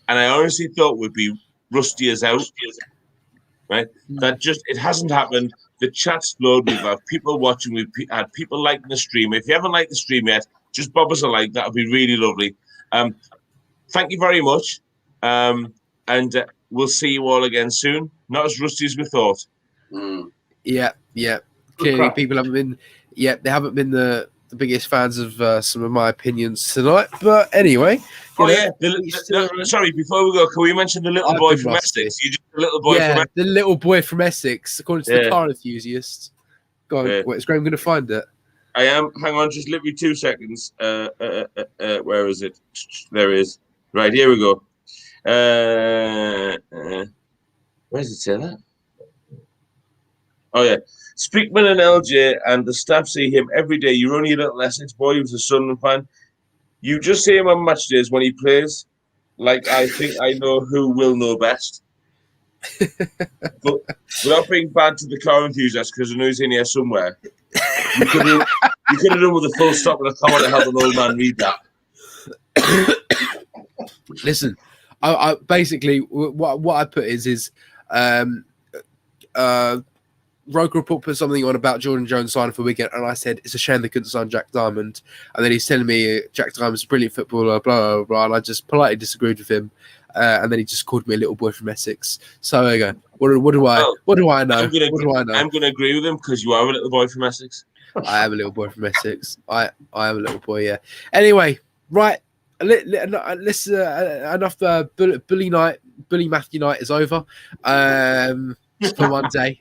and I honestly thought we'd be rusty as out. Right? That just it hasn't happened. The chat's flowed. We've had people watching. We've had people liking the stream. If you haven't liked the stream yet, just bob us a like. That would be really lovely. Thank you very much, and we'll see you all again soon. Not as rusty as we thought. Yeah. Clearly, people haven't been. Yeah, they haven't been the biggest fans of some of my opinions tonight. But anyway. Sorry, before we go, can we mention the little boy from Essex? You just the little boy from Essex. The little boy from Essex, according to the car enthusiast. Go on, wait, is Graham going to find it? I am. Hang on, just literally 2 seconds. Where is it? There it is. Right, here we go. Where does it say that? Oh, yeah. Speakman and LJ and the staff see him every day. You're only a little Essex boy who's a Sunderland fan. You just see him on match days when he plays. Like, I think I know who will know best. But without being bad to the car enthusiast, because I know he's in here somewhere, you could have done with a full stop and a comma to help an old man read that. Listen, I basically what I put is Roker Report put something on about Jordan Jones signing for Wigan, and I said it's a shame they couldn't sign Jack Diamond. And then he's telling me Jack Diamond's a brilliant footballer, blah blah blah. And I just politely disagreed with him. And then he just called me a little boy from Essex. So there you go. What do I know? What do I know? I'm going to agree with him because you are a little boy from Essex. I am a little boy from Essex. I am a little boy. Yeah. Anyway, right. Let's enough. Bully Matthew night is over. For one day.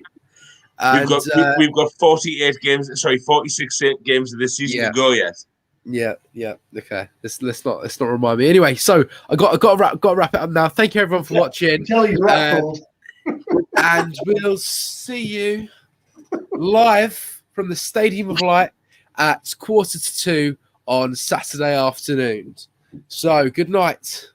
And, we've got 46 games of this season to go yet. Yeah. Okay. Let's not remind me. Anyway, so I got to wrap it up now. Thank you everyone for watching. And we'll see you live from the Stadium of Light at 1:45 on Saturday afternoon. So good night.